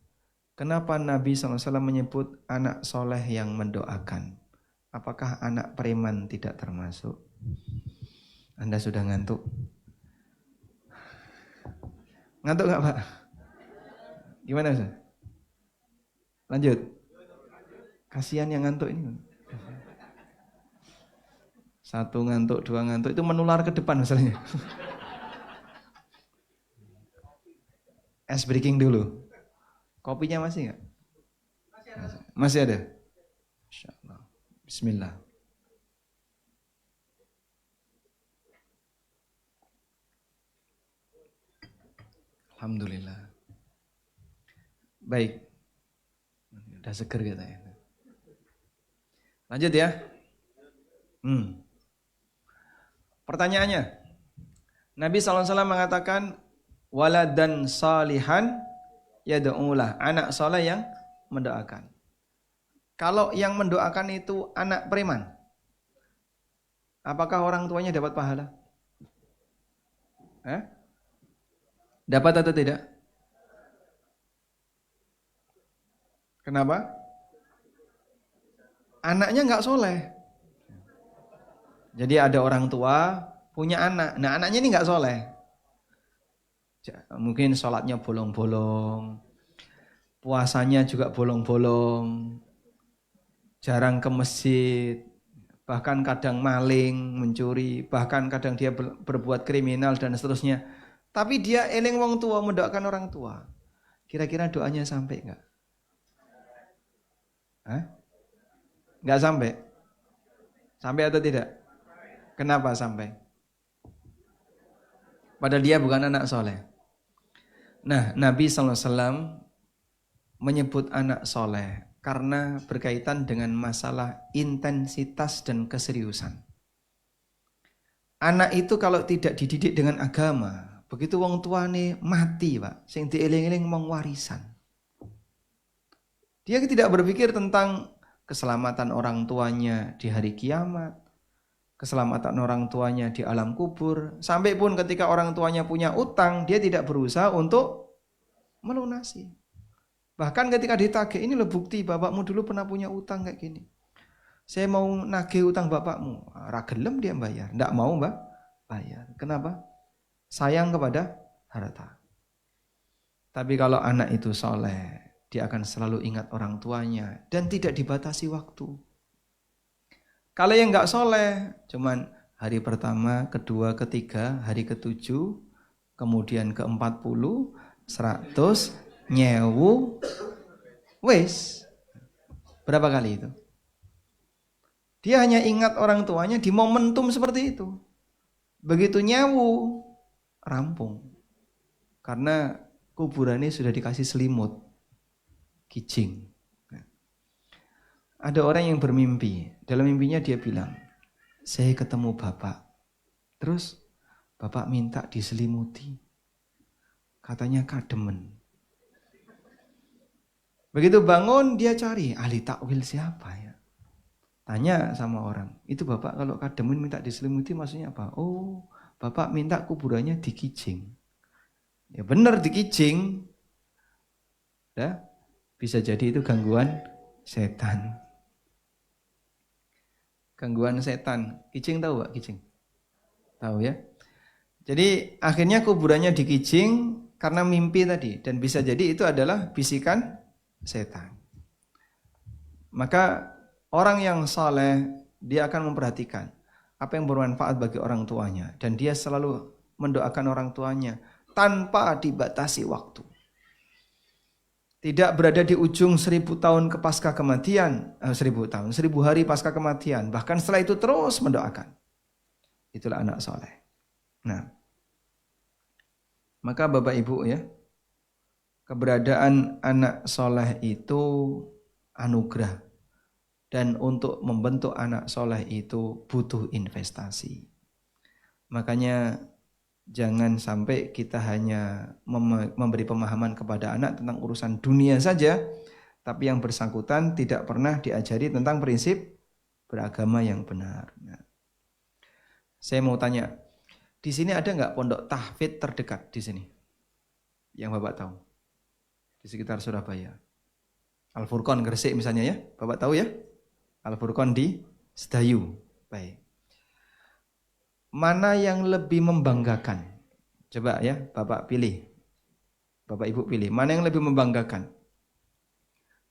kenapa Nabi SAW menyebut anak soleh yang mendoakan? Apakah anak preman tidak termasuk? Anda sudah ngantuk? Ngantuk nggak Pak? Gimana Ustaz? Lanjut. Kasihan yang ngantuk ini. Satu ngantuk, dua ngantuk, itu menular ke depan misalnya. Es breaking dulu. Kopinya masih nggak? Masih ada? Masya Allah. Bismillah. Alhamdulillah. Baik. Udah seger katanya. Lanjut ya. Pertanyaannya, Nabi SAW mengatakan, waladan salihan yad'ulah, anak soleh yang mendoakan. Kalau yang mendoakan itu anak preman, apakah orang tuanya dapat pahala? Dapat atau tidak? Kenapa? Anaknya nggak soleh. Jadi ada orang tua punya anak, nah anaknya ini nggak soleh. Mungkin sholatnya bolong-bolong, puasanya juga bolong-bolong, jarang ke masjid, bahkan kadang maling, mencuri, bahkan kadang dia berbuat kriminal dan seterusnya. Tapi dia eling wong tua, mendoakan orang tua. Kira-kira doanya sampai enggak? Enggak sampai? Sampai atau tidak? Kenapa sampai? Padahal dia bukan anak soleh. Nah, Nabi SAW menyebut anak soleh karena berkaitan dengan masalah intensitas dan keseriusan. Anak itu kalau tidak dididik dengan agama, begitu wong tuane mati, Pak, sing dieling-eling mong warisan. Dia tidak berpikir tentang keselamatan orang tuanya di hari kiamat, keselamatan orang tuanya di alam kubur, sampai pun ketika orang tuanya punya utang, dia tidak berusaha untuk melunasi. Bahkan ketika ditagih, ini loh bukti bapakmu dulu pernah punya utang kayak gini. Saya mau nagih utang bapakmu, ragelem dia bayar, tidak mau bayar. Kenapa? Sayang kepada harta. Tapi kalau anak itu soleh, dia akan selalu ingat orang tuanya dan tidak dibatasi waktu. Kalau yang nggak soleh, cuman hari pertama, kedua, ketiga, hari ketujuh, kemudian ke-40, 100, nyewu, wes. Berapa kali itu? Dia hanya ingat orang tuanya di momentum seperti itu. Begitu nyewu, rampung. Karena kuburannya sudah dikasih selimut, kijing. Ada orang yang bermimpi. Dalam mimpinya dia bilang, saya ketemu bapak. Terus bapak minta diselimuti. Katanya kademen. Begitu bangun dia cari ahli takwil siapa ya. Tanya sama orang, itu bapak kalau kademen minta diselimuti maksudnya apa? Oh, bapak minta kuburannya dikijing. Ya benar dikijing. Ya, bisa jadi itu gangguan setan. Gangguan setan. Kijing tahu Pak? Kijing? Tahu ya? Jadi akhirnya kuburannya dikijing karena mimpi tadi. Dan bisa jadi itu adalah bisikan setan. Maka orang yang saleh, dia akan memperhatikan apa yang bermanfaat bagi orang tuanya. Dan dia selalu mendoakan orang tuanya tanpa dibatasi waktu. Tidak berada di ujung 1000 tahun ke pasca kematian, 1000 hari pasca kematian. Bahkan setelah itu terus mendoakan. Itulah anak soleh. Nah, maka Bapak Ibu ya, keberadaan anak soleh itu anugerah. Dan untuk membentuk anak soleh itu butuh investasi. Makanya jangan sampai kita hanya memberi pemahaman kepada anak tentang urusan dunia saja, tapi yang bersangkutan tidak pernah diajari tentang prinsip beragama yang benar. Nah, saya mau tanya, di sini ada nggak pondok tahfidz terdekat di sini? Yang Bapak tahu? Di sekitar Surabaya. Al-Furqon Gresik misalnya ya, Bapak tahu ya? Al-Furqon di Sedayu. Baik. Mana yang lebih membanggakan? Coba ya, Bapak pilih. Bapak Ibu pilih. Mana yang lebih membanggakan?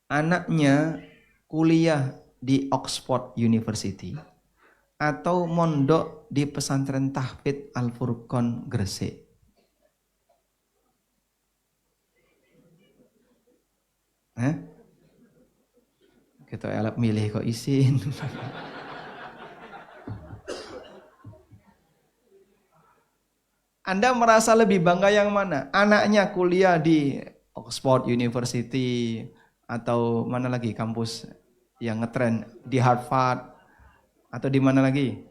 Anaknya kuliah di Oxford University atau mondok di pesantren tahfidz Al-Furqon Gresik? Kita elap milih kok isin. Anda merasa lebih bangga yang mana? Anaknya kuliah di Oxford University atau mana lagi kampus yang ngetren di Harvard atau di mana lagi?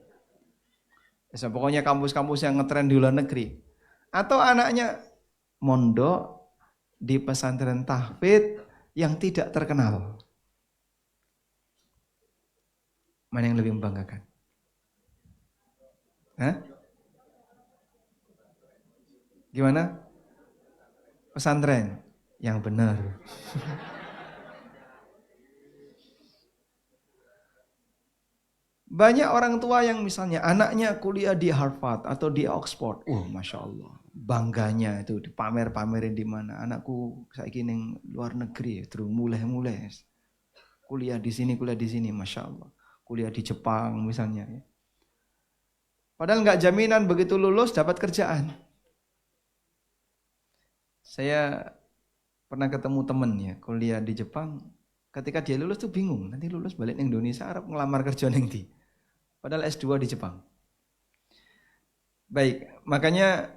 Ya, pokoknya kampus-kampus yang ngetren di luar negeri. Atau anaknya mondok di pesantren tahfidz yang tidak terkenal. Mana yang lebih membanggakan? Hah? Gimana? Pesantren yang benar. Banyak orang tua yang misalnya anaknya kuliah di Harvard atau di Oxford. Masya Allah. Bangganya itu dipamer-pamerin di mana. Anakku saiki ning luar negeri, terus mulai-mulai. Kuliah di sini, Masya Allah. Kuliah di Jepang misalnya. Padahal nggak jaminan begitu lulus dapat kerjaan. Saya pernah ketemu temen ya, kuliah di Jepang. Ketika dia lulus tuh bingung, nanti lulus balik ke Indonesia, Arab ngelamar kerja neng di. Padahal S2 di Jepang. Baik, makanya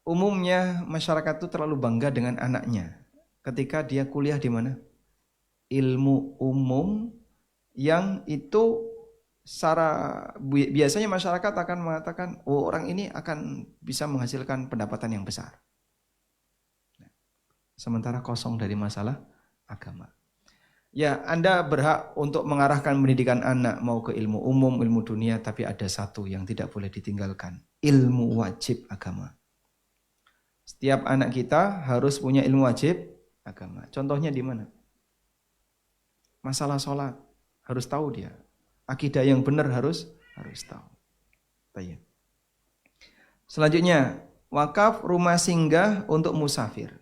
umumnya masyarakat itu terlalu bangga dengan anaknya. Ketika dia kuliah di mana? Ilmu umum yang itu biasanya masyarakat akan mengatakan, orang ini akan bisa menghasilkan pendapatan yang besar. Sementara kosong dari masalah agama. Ya, Anda berhak untuk mengarahkan pendidikan anak mau ke ilmu umum, ilmu dunia, tapi ada satu yang tidak boleh ditinggalkan, ilmu wajib agama. Setiap anak kita harus punya ilmu wajib agama. Contohnya di mana? Masalah sholat, harus tahu dia. Akidah yang benar harus tahu. Baik. Selanjutnya, wakaf rumah singgah untuk musafir.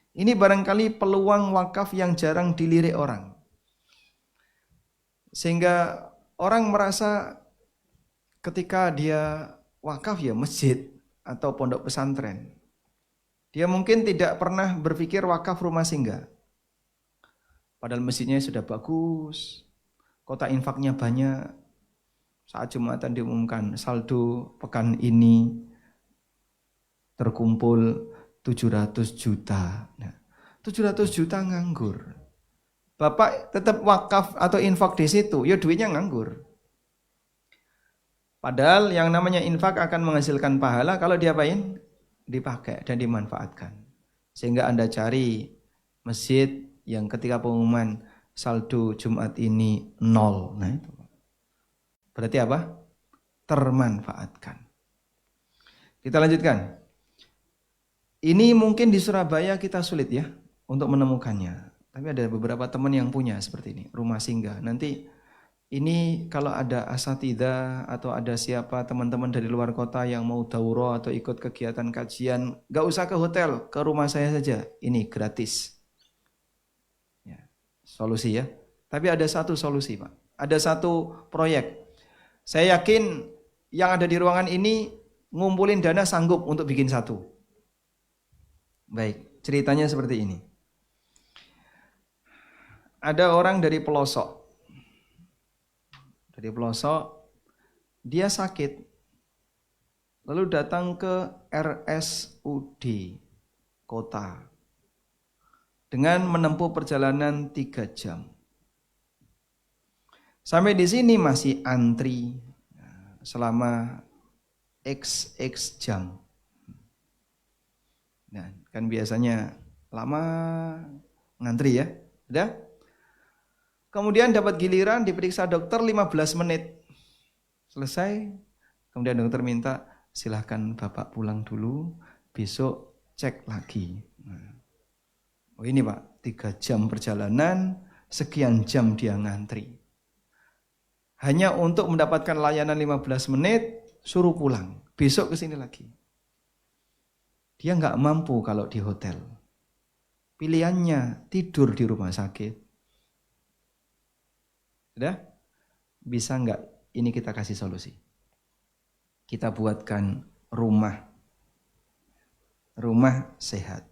Ini barangkali peluang wakaf yang jarang dilirik orang. Sehingga orang merasa ketika dia wakaf ya masjid atau pondok pesantren, dia mungkin tidak pernah berpikir wakaf rumah singgah. Padahal masjidnya sudah bagus, kota infaknya banyak. Saat Jumatan diumumkan saldo pekan ini terkumpul 700 juta. Nah, 700 juta nganggur. Bapak tetap wakaf atau infak di situ, ya duitnya nganggur. Padahal yang namanya infak akan menghasilkan pahala kalau diapain? Dipakai dan dimanfaatkan. Sehingga Anda cari masjid yang ketika pengumuman saldo Jumat ini 0. Nah itu. Berarti apa? Termanfaatkan. Kita lanjutkan. Ini mungkin di Surabaya kita sulit ya untuk menemukannya. Tapi ada beberapa teman yang punya seperti ini, rumah singgah. Nanti ini kalau ada asatidzah atau ada siapa teman-teman dari luar kota yang mau daurah atau ikut kegiatan kajian, gak usah ke hotel, ke rumah saya saja. Ini gratis. Ya, solusi ya. Tapi ada satu solusi Pak. Ada satu proyek. Saya yakin yang ada di ruangan ini ngumpulin dana sanggup untuk bikin satu. Baik, ceritanya seperti ini. Ada orang dari pelosok. Dia sakit. Lalu datang ke RSUD kota. Dengan menempuh perjalanan 3 jam. Sampai di sini masih antri selama XX jam. Nah, kan biasanya lama ngantri ya. Udah? Kemudian dapat giliran diperiksa dokter 15 menit. Selesai. Kemudian dokter minta silahkan Bapak pulang dulu. Besok cek lagi. Oh ini Pak, 3 jam perjalanan, sekian jam dia ngantri. Hanya untuk mendapatkan layanan 15 menit, suruh pulang. Besok ke sini lagi. Dia nggak mampu kalau di hotel. Pilihannya tidur di rumah sakit. Sudah? Bisa nggak ini kita kasih solusi? Kita buatkan rumah sehat.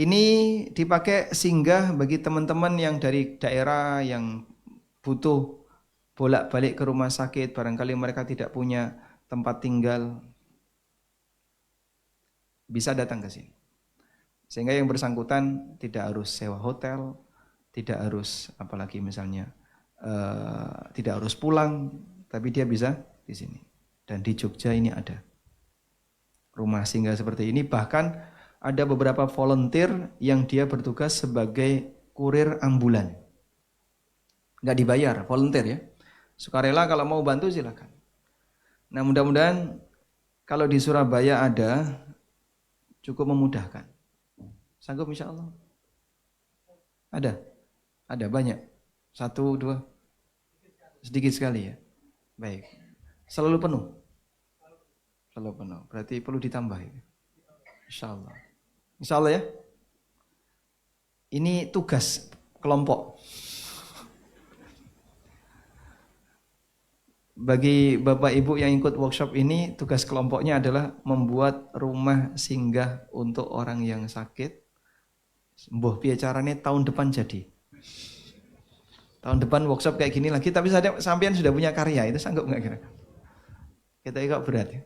Ini dipakai singgah bagi teman-teman yang dari daerah yang butuh bolak-balik ke rumah sakit, barangkali mereka tidak punya tempat tinggal, bisa datang ke sini. Sehingga yang bersangkutan tidak harus sewa hotel, tidak harus apalagi misalnya tidak harus pulang, tapi dia bisa di sini. Dan di Jogja ini ada rumah singgah seperti ini, bahkan ada beberapa volunteer yang dia bertugas sebagai kurir ambulan. Nggak dibayar, volunteer ya. Sukarela kalau mau bantu silakan. Nah mudah-mudahan kalau di Surabaya ada, cukup memudahkan. Sanggup insya Allah? Ada banyak. 1, 2, sedikit sekali ya. Baik. Selalu penuh. Berarti perlu ditambah ya. Insya Allah ya. Ini tugas kelompok. Bagi Bapak Ibu yang ikut workshop ini, tugas kelompoknya adalah membuat rumah singgah untuk orang yang sakit. Mbah piye carane tahun depan jadi. Tahun depan workshop kayak gini lagi, tapi sampean sudah punya karya, itu sanggup nggak kira? Kita kok berat ya.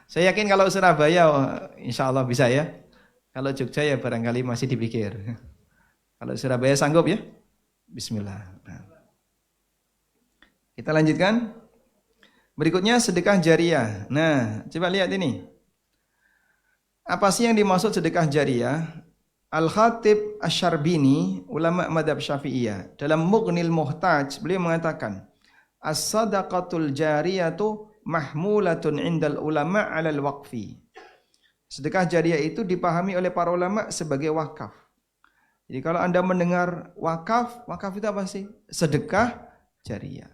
Saya yakin kalau Surabaya insya Allah bisa ya. Kalau Jogja ya barangkali masih dipikir. Kalau Surabaya sanggup ya? Bismillah. Nah. Kita lanjutkan. Berikutnya sedekah jariah. Nah, coba lihat ini. Apa sih yang dimaksud sedekah jariah? Al-Khatib Asy-Syarbini, ulama madhab Syafi'iyah, dalam Mughnil Muhtaj, beliau mengatakan, as-sadaqatul jariyatu mahmulatun indal ulama 'alal waqfi. Sedekah jariyah itu dipahami oleh para ulama sebagai wakaf. Jadi kalau Anda mendengar wakaf, wakaf itu apa sih? Sedekah jariyah.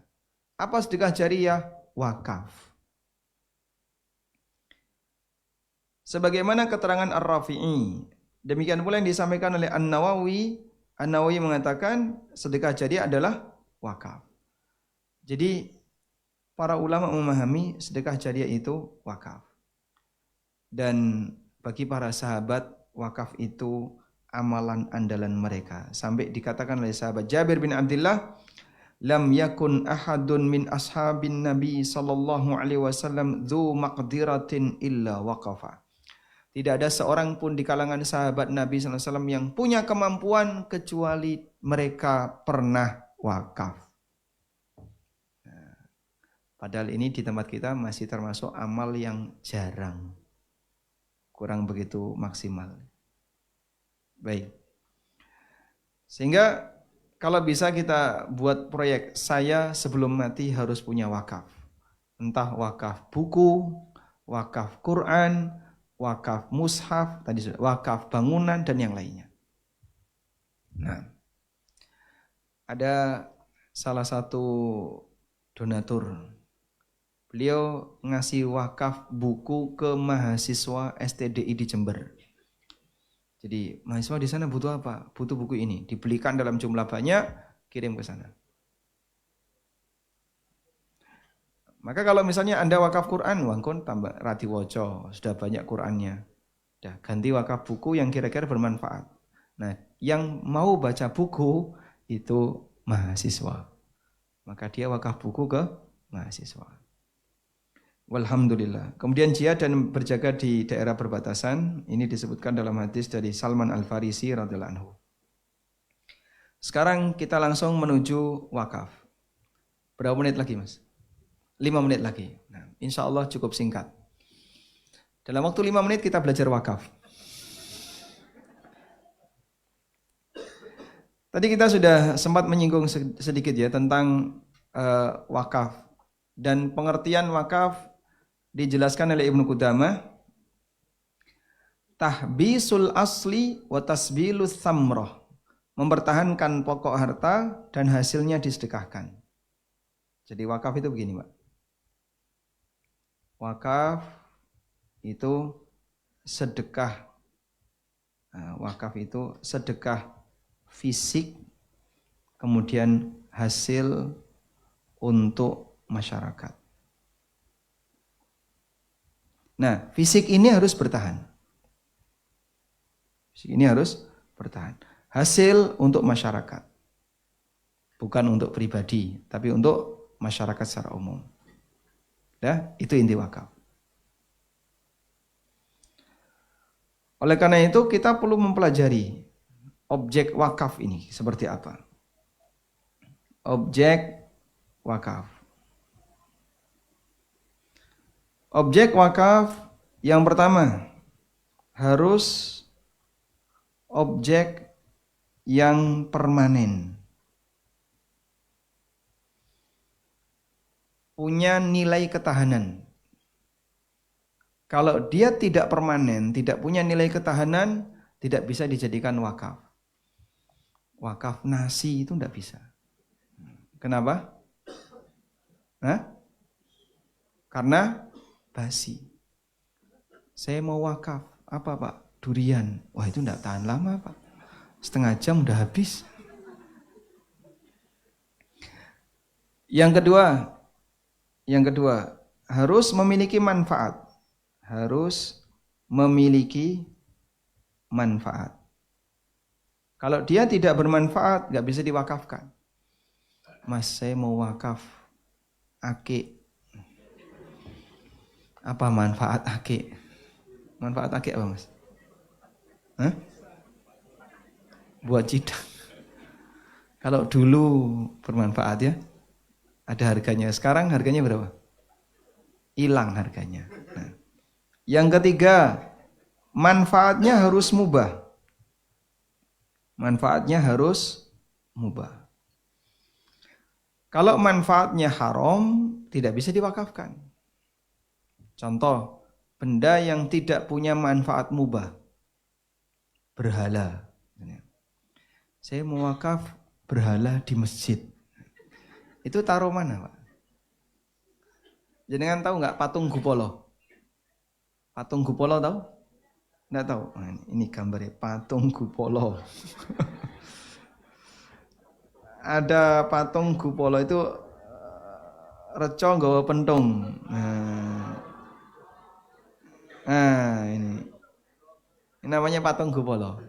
Apa sedekah jariyah? Wakaf. Sebagaimana keterangan Ar-Rafi'i, demikian pula yang disampaikan oleh An-Nawawi. An-Nawawi mengatakan sedekah jariyah adalah wakaf. Jadi para ulama memahami sedekah jariyah itu wakaf. Dan bagi para sahabat, wakaf itu amalan andalan mereka. Sampai dikatakan oleh sahabat Jabir bin Abdullah, lam yakun ahadun min ashabin Nabi sallallahu alaihi wasallam dzu maqdiratin illa waqafa. Tidak ada seorang pun di kalangan sahabat Nabi sallallahu alaihi wasallam yang punya kemampuan kecuali mereka pernah wakaf. Padahal ini di tempat kita masih termasuk amal yang jarang. Kurang begitu maksimal. Baik. Sehingga kalau bisa kita buat proyek, saya sebelum mati harus punya wakaf. Entah wakaf buku, wakaf Quran, wakaf mushaf, tadi sudah wakaf bangunan dan yang lainnya. Nah, ada salah satu donatur. Beliau ngasih wakaf buku ke mahasiswa STDI di Jember. Jadi mahasiswa di sana butuh apa? Butuh buku ini. Dibelikan dalam jumlah banyak, kirim ke sana. Maka kalau misalnya Anda wakaf Quran, wangkon tambah rati woco, sudah banyak Qurannya. Dah ganti wakaf buku yang kira-kira bermanfaat. Nah, yang mau baca buku itu mahasiswa. Maka dia wakaf buku ke mahasiswa. Walhamdulillah. Kemudian jihad dan berjaga di daerah perbatasan, ini disebutkan dalam hadis dari Salman Al-Farisi radhiyallahu anhu. Sekarang kita langsung menuju wakaf. Berapa menit lagi, Mas? 5 menit lagi. Nah, insya Allah cukup singkat. Dalam waktu 5 menit kita belajar wakaf. Tadi kita sudah sempat menyinggung sedikit ya tentang wakaf. Dan pengertian wakaf dijelaskan oleh Ibnu Qudamah, tahbisul asli wa tasbilus samrah, mempertahankan pokok harta dan hasilnya disedekahkan. Jadi wakaf itu begini, Pak. Wakaf itu sedekah. Nah, wakaf itu sedekah fisik, kemudian hasil untuk masyarakat. Nah, fisik ini harus bertahan. Fisik ini harus bertahan. Hasil untuk masyarakat. Bukan untuk pribadi, tapi untuk masyarakat secara umum. Ya, itu inti wakaf. Oleh karena itu kita perlu mempelajari objek wakaf ini seperti apa. Objek wakaf. Objek wakaf yang pertama harus objek yang permanen. Punya nilai ketahanan. Kalau dia tidak permanen, tidak punya nilai ketahanan, tidak bisa dijadikan wakaf. Wakaf nasi itu tidak bisa. Kenapa? Karena basi. Saya mau wakaf. Apa, Pak? Durian. Wah, itu tidak tahan lama, Pak. Setengah jam udah habis. Yang kedua, harus memiliki manfaat. Harus memiliki manfaat. Kalau dia tidak bermanfaat, nggak bisa diwakafkan. Mas, saya mau wakaf akik. Apa manfaat akik? Manfaat akik apa, Mas? Buat cidang. Kalau dulu bermanfaat ya, ada harganya. Sekarang harganya berapa? Hilang harganya. Nah, yang ketiga, manfaatnya harus mubah. Manfaatnya harus mubah. Kalau manfaatnya haram, tidak bisa diwakafkan. Contoh, benda yang tidak punya manfaat mubah. Berhala. Saya mau wakaf berhala di masjid. Itu taruh mana, Pak? Jenengan tahu nggak patung Gupolo? Patung Gupolo tahu? Nggak tahu. Nah, ini gambarnya patung Gupolo. Ada patung Gupolo itu reco nggawa pentung. Nah, ini namanya patung Gupolo.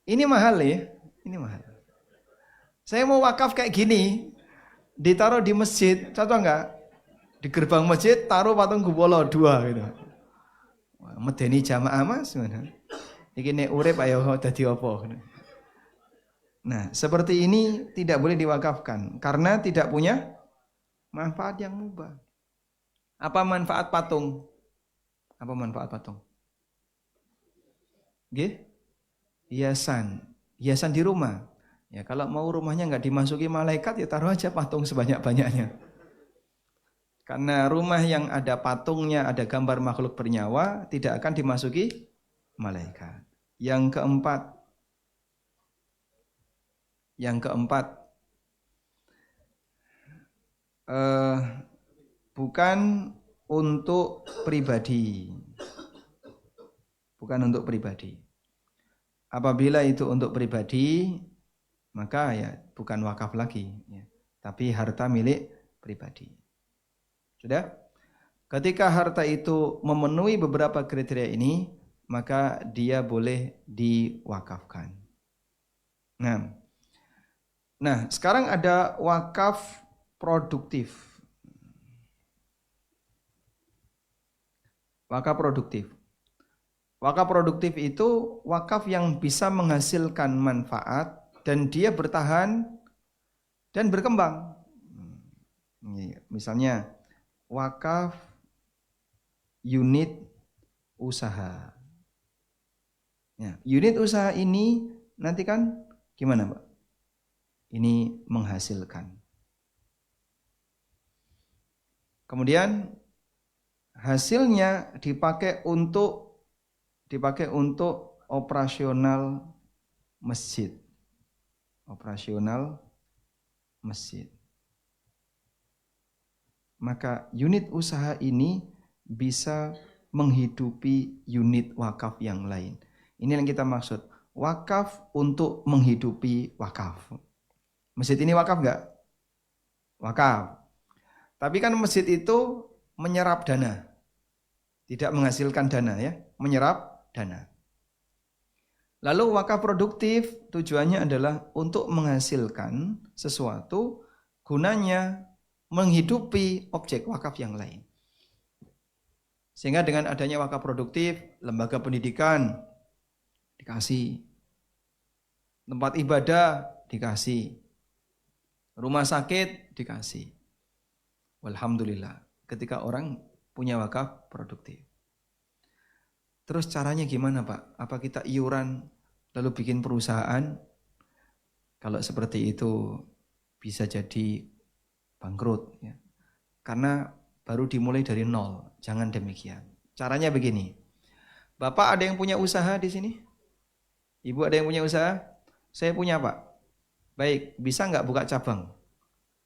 Ini mahal ya, ini mahal. Saya mau wakaf kayak gini, ditaruh di masjid, cocok nggak? Di gerbang masjid taruh patung Gupolo 2 gitu. Medeni jamaah mas, mana? Iki nek urip ayo dadi apa? Nah, seperti ini tidak boleh diwakafkan karena tidak punya manfaat yang mubah. Apa manfaat patung? Apa manfaat patung? Nggih? Hiasan di rumah. Ya kalau mau rumahnya nggak dimasuki malaikat ya taruh aja patung sebanyak-banyaknya. Karena rumah yang ada patungnya, ada gambar makhluk bernyawa tidak akan dimasuki malaikat. Yang keempat, bukan untuk pribadi. Bukan untuk pribadi. Apabila itu untuk pribadi, maka ya bukan wakaf lagi, ya, tapi harta milik pribadi. Sudah? Ketika harta itu memenuhi beberapa kriteria ini, maka dia boleh diwakafkan. Nah, sekarang ada wakaf produktif. Wakaf produktif. Wakaf produktif itu wakaf yang bisa menghasilkan manfaat dan dia bertahan dan berkembang. Misalnya wakaf unit usaha. Ya, unit usaha ini nanti kan gimana, Pak? Ini menghasilkan. Kemudian hasilnya dipakai untuk operasional masjid. Operasional masjid. Maka unit usaha ini bisa menghidupi unit wakaf yang lain. Ini yang kita maksud. Wakaf untuk menghidupi wakaf. Masjid ini wakaf enggak? Wakaf. Tapi kan masjid itu menyerap dana. Tidak menghasilkan dana ya, menyerap dana. Lalu wakaf produktif tujuannya adalah untuk menghasilkan sesuatu, gunanya menghidupi objek wakaf yang lain. Sehingga dengan adanya wakaf produktif, lembaga pendidikan dikasih, tempat ibadah dikasih, rumah sakit dikasih. Alhamdulillah, ketika orang punya wakaf produktif. Terus caranya gimana, Pak? Apa kita iuran lalu bikin perusahaan? Kalau seperti itu bisa jadi bangkrut ya. Karena baru dimulai dari nol. Jangan demikian. Caranya begini. Bapak ada yang punya usaha di sini? Ibu ada yang punya usaha? Saya punya, Pak. Baik, bisa nggak buka cabang?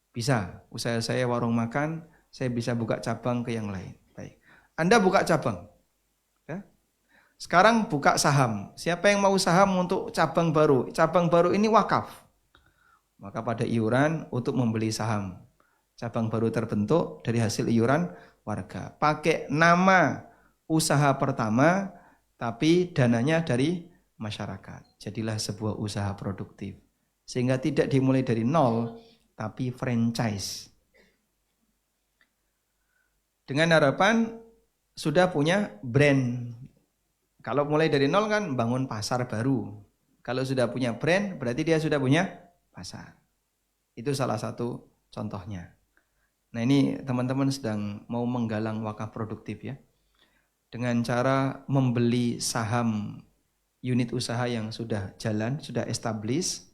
Bisa. Usaha saya warung makan, saya bisa buka cabang ke yang lain. Baik. Anda buka cabang. Ya. Sekarang buka saham. Siapa yang mau saham untuk cabang baru? Cabang baru ini wakaf. Maka pada iuran untuk membeli saham. Cabang baru terbentuk dari hasil iuran warga. Pakai nama usaha pertama, tapi dananya dari masyarakat. Jadilah sebuah usaha produktif. Sehingga tidak dimulai dari nol, tapi franchise. Dengan harapan sudah punya brand. Kalau mulai dari nol kan bangun pasar baru. Kalau sudah punya brand berarti dia sudah punya pasar. Itu salah satu contohnya. Nah ini teman-teman sedang mau menggalang wakaf produktif ya. Dengan cara membeli saham unit usaha yang sudah jalan, sudah established,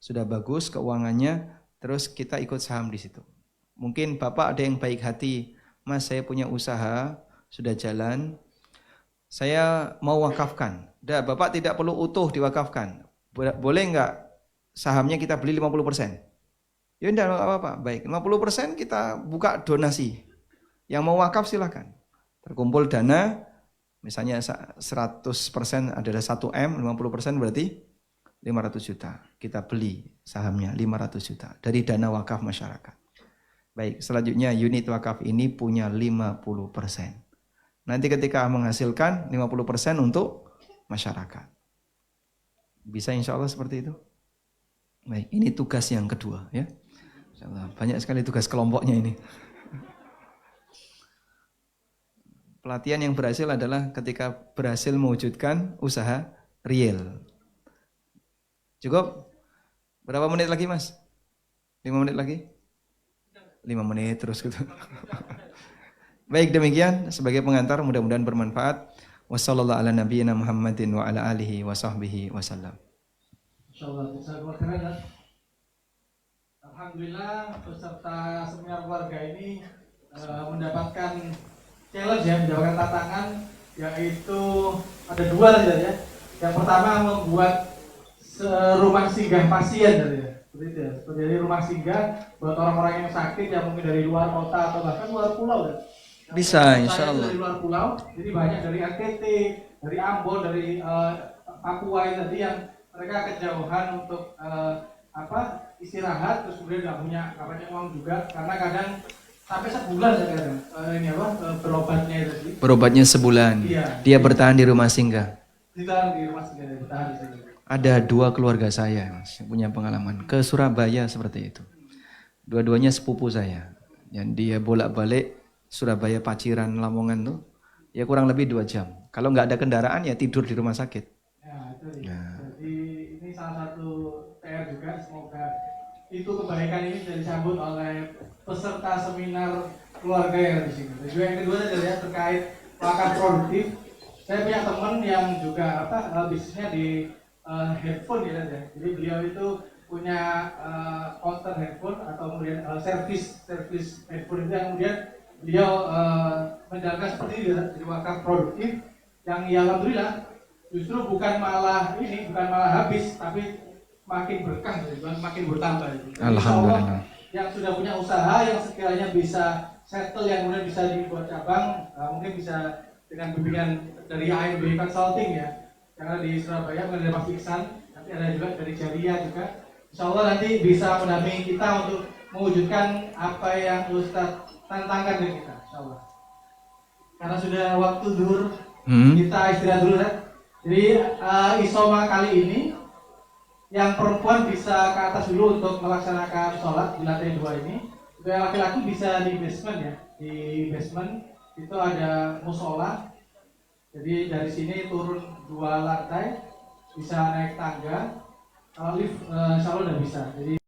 sudah bagus keuangannya, terus kita ikut saham di situ. Mungkin Bapak ada yang baik hati, Mas saya punya usaha, sudah jalan, saya mau wakafkan. Bapak tidak perlu utuh diwakafkan. Boleh enggak sahamnya kita beli 50%? Ya enggak apa-apa, baik. 50% kita buka donasi. Yang mau wakaf silakan. Terkumpul dana, misalnya 100% adalah 1M, 50% berarti 500 juta. Kita beli sahamnya 500 juta dari dana wakaf masyarakat. Baik, selanjutnya unit wakaf ini punya 50%. Nanti ketika menghasilkan 50% untuk masyarakat. Bisa insya Allah seperti itu. Baik, ini tugas yang kedua ya. Insya Allah, banyak sekali tugas kelompoknya ini. Pelatihan yang berhasil adalah ketika berhasil mewujudkan usaha real. Cukup? Berapa menit lagi Mas? 5 menit lagi? 5 menit terus gitu. Baik, demikian sebagai pengantar, mudah-mudahan bermanfaat. Wassallallahu ala nabiyyina Muhammadin wa ala alihi wa sahbihi wasallam. Insyaallah bisa keluarga. Alhamdulillah peserta seminar keluarga ini mendapatkan challenge ya, mendapatkan tantangan, yaitu ada dua tadi ya. Yang pertama membuat rumah singgah pasien tadi ya. Seperti itu ya. Seperti rumah singgah buat orang-orang yang sakit yang mungkin dari luar kota atau bahkan luar pulau ya. Bisa insya Allah. Dari luar pulau, jadi banyak dari NTT, dari Ambon, dari Papua ini tadi yang mereka kejauhan untuk istirahat, terus kemudian nggak punya banyak uang juga karena kadang sampai sebulan ya kadang berobatnya itu sih. Berobatnya sebulan. Iya. Dia bertahan di rumah singgah. Bertahan di rumah singgah, bertahan di sini. Ada 2 keluarga saya Mas, yang punya pengalaman ke Surabaya seperti itu. Dua-duanya sepupu saya. Yang dia bolak-balik Surabaya, Paciran, Lamongan tuh ya kurang lebih 2 jam. Kalau nggak ada kendaraan ya tidur di rumah sakit. Ya, itu jadi ini salah satu PR juga, semoga itu kebaikan ini bisa disambut oleh peserta seminar keluarga yang ada di sini. Dan juga yang kedua adalah terkait wakaf produktif. Saya punya teman yang juga bisnisnya di headphone ya. Jadi beliau itu punya counter headphone atau kemudian servis headphone itu yang kemudian beliau menjalankan seperti ini, jadi wakaf produktif yang ya alhamdulillah justru bukan malah habis, tapi makin berkah, makin bertambah. Alhamdulillah. Yang sudah punya usaha yang sekiranya bisa settle, yang kemudian bisa dibuat cabang, mungkin bisa dengan bimbingan dari AMB Consulting ya, karena di Surabaya bukan dari Mas Iksan, nanti ada juga dari Jaria juga. Insya Allah nanti bisa mendampingi kita untuk mewujudkan apa yang Ustadz tantangkan dari kita, insya Allah. Karena sudah waktu zuhur, kita istirahat dulu kan. Jadi isoma kali ini yang perempuan bisa ke atas dulu untuk melaksanakan sholat di lantai 2 ini. Untuk yang laki-laki bisa di basement ya. Di basement itu ada musola. Jadi dari sini turun 2 lantai, bisa naik tangga. Kalau lift insya Allah udah bisa. Jadi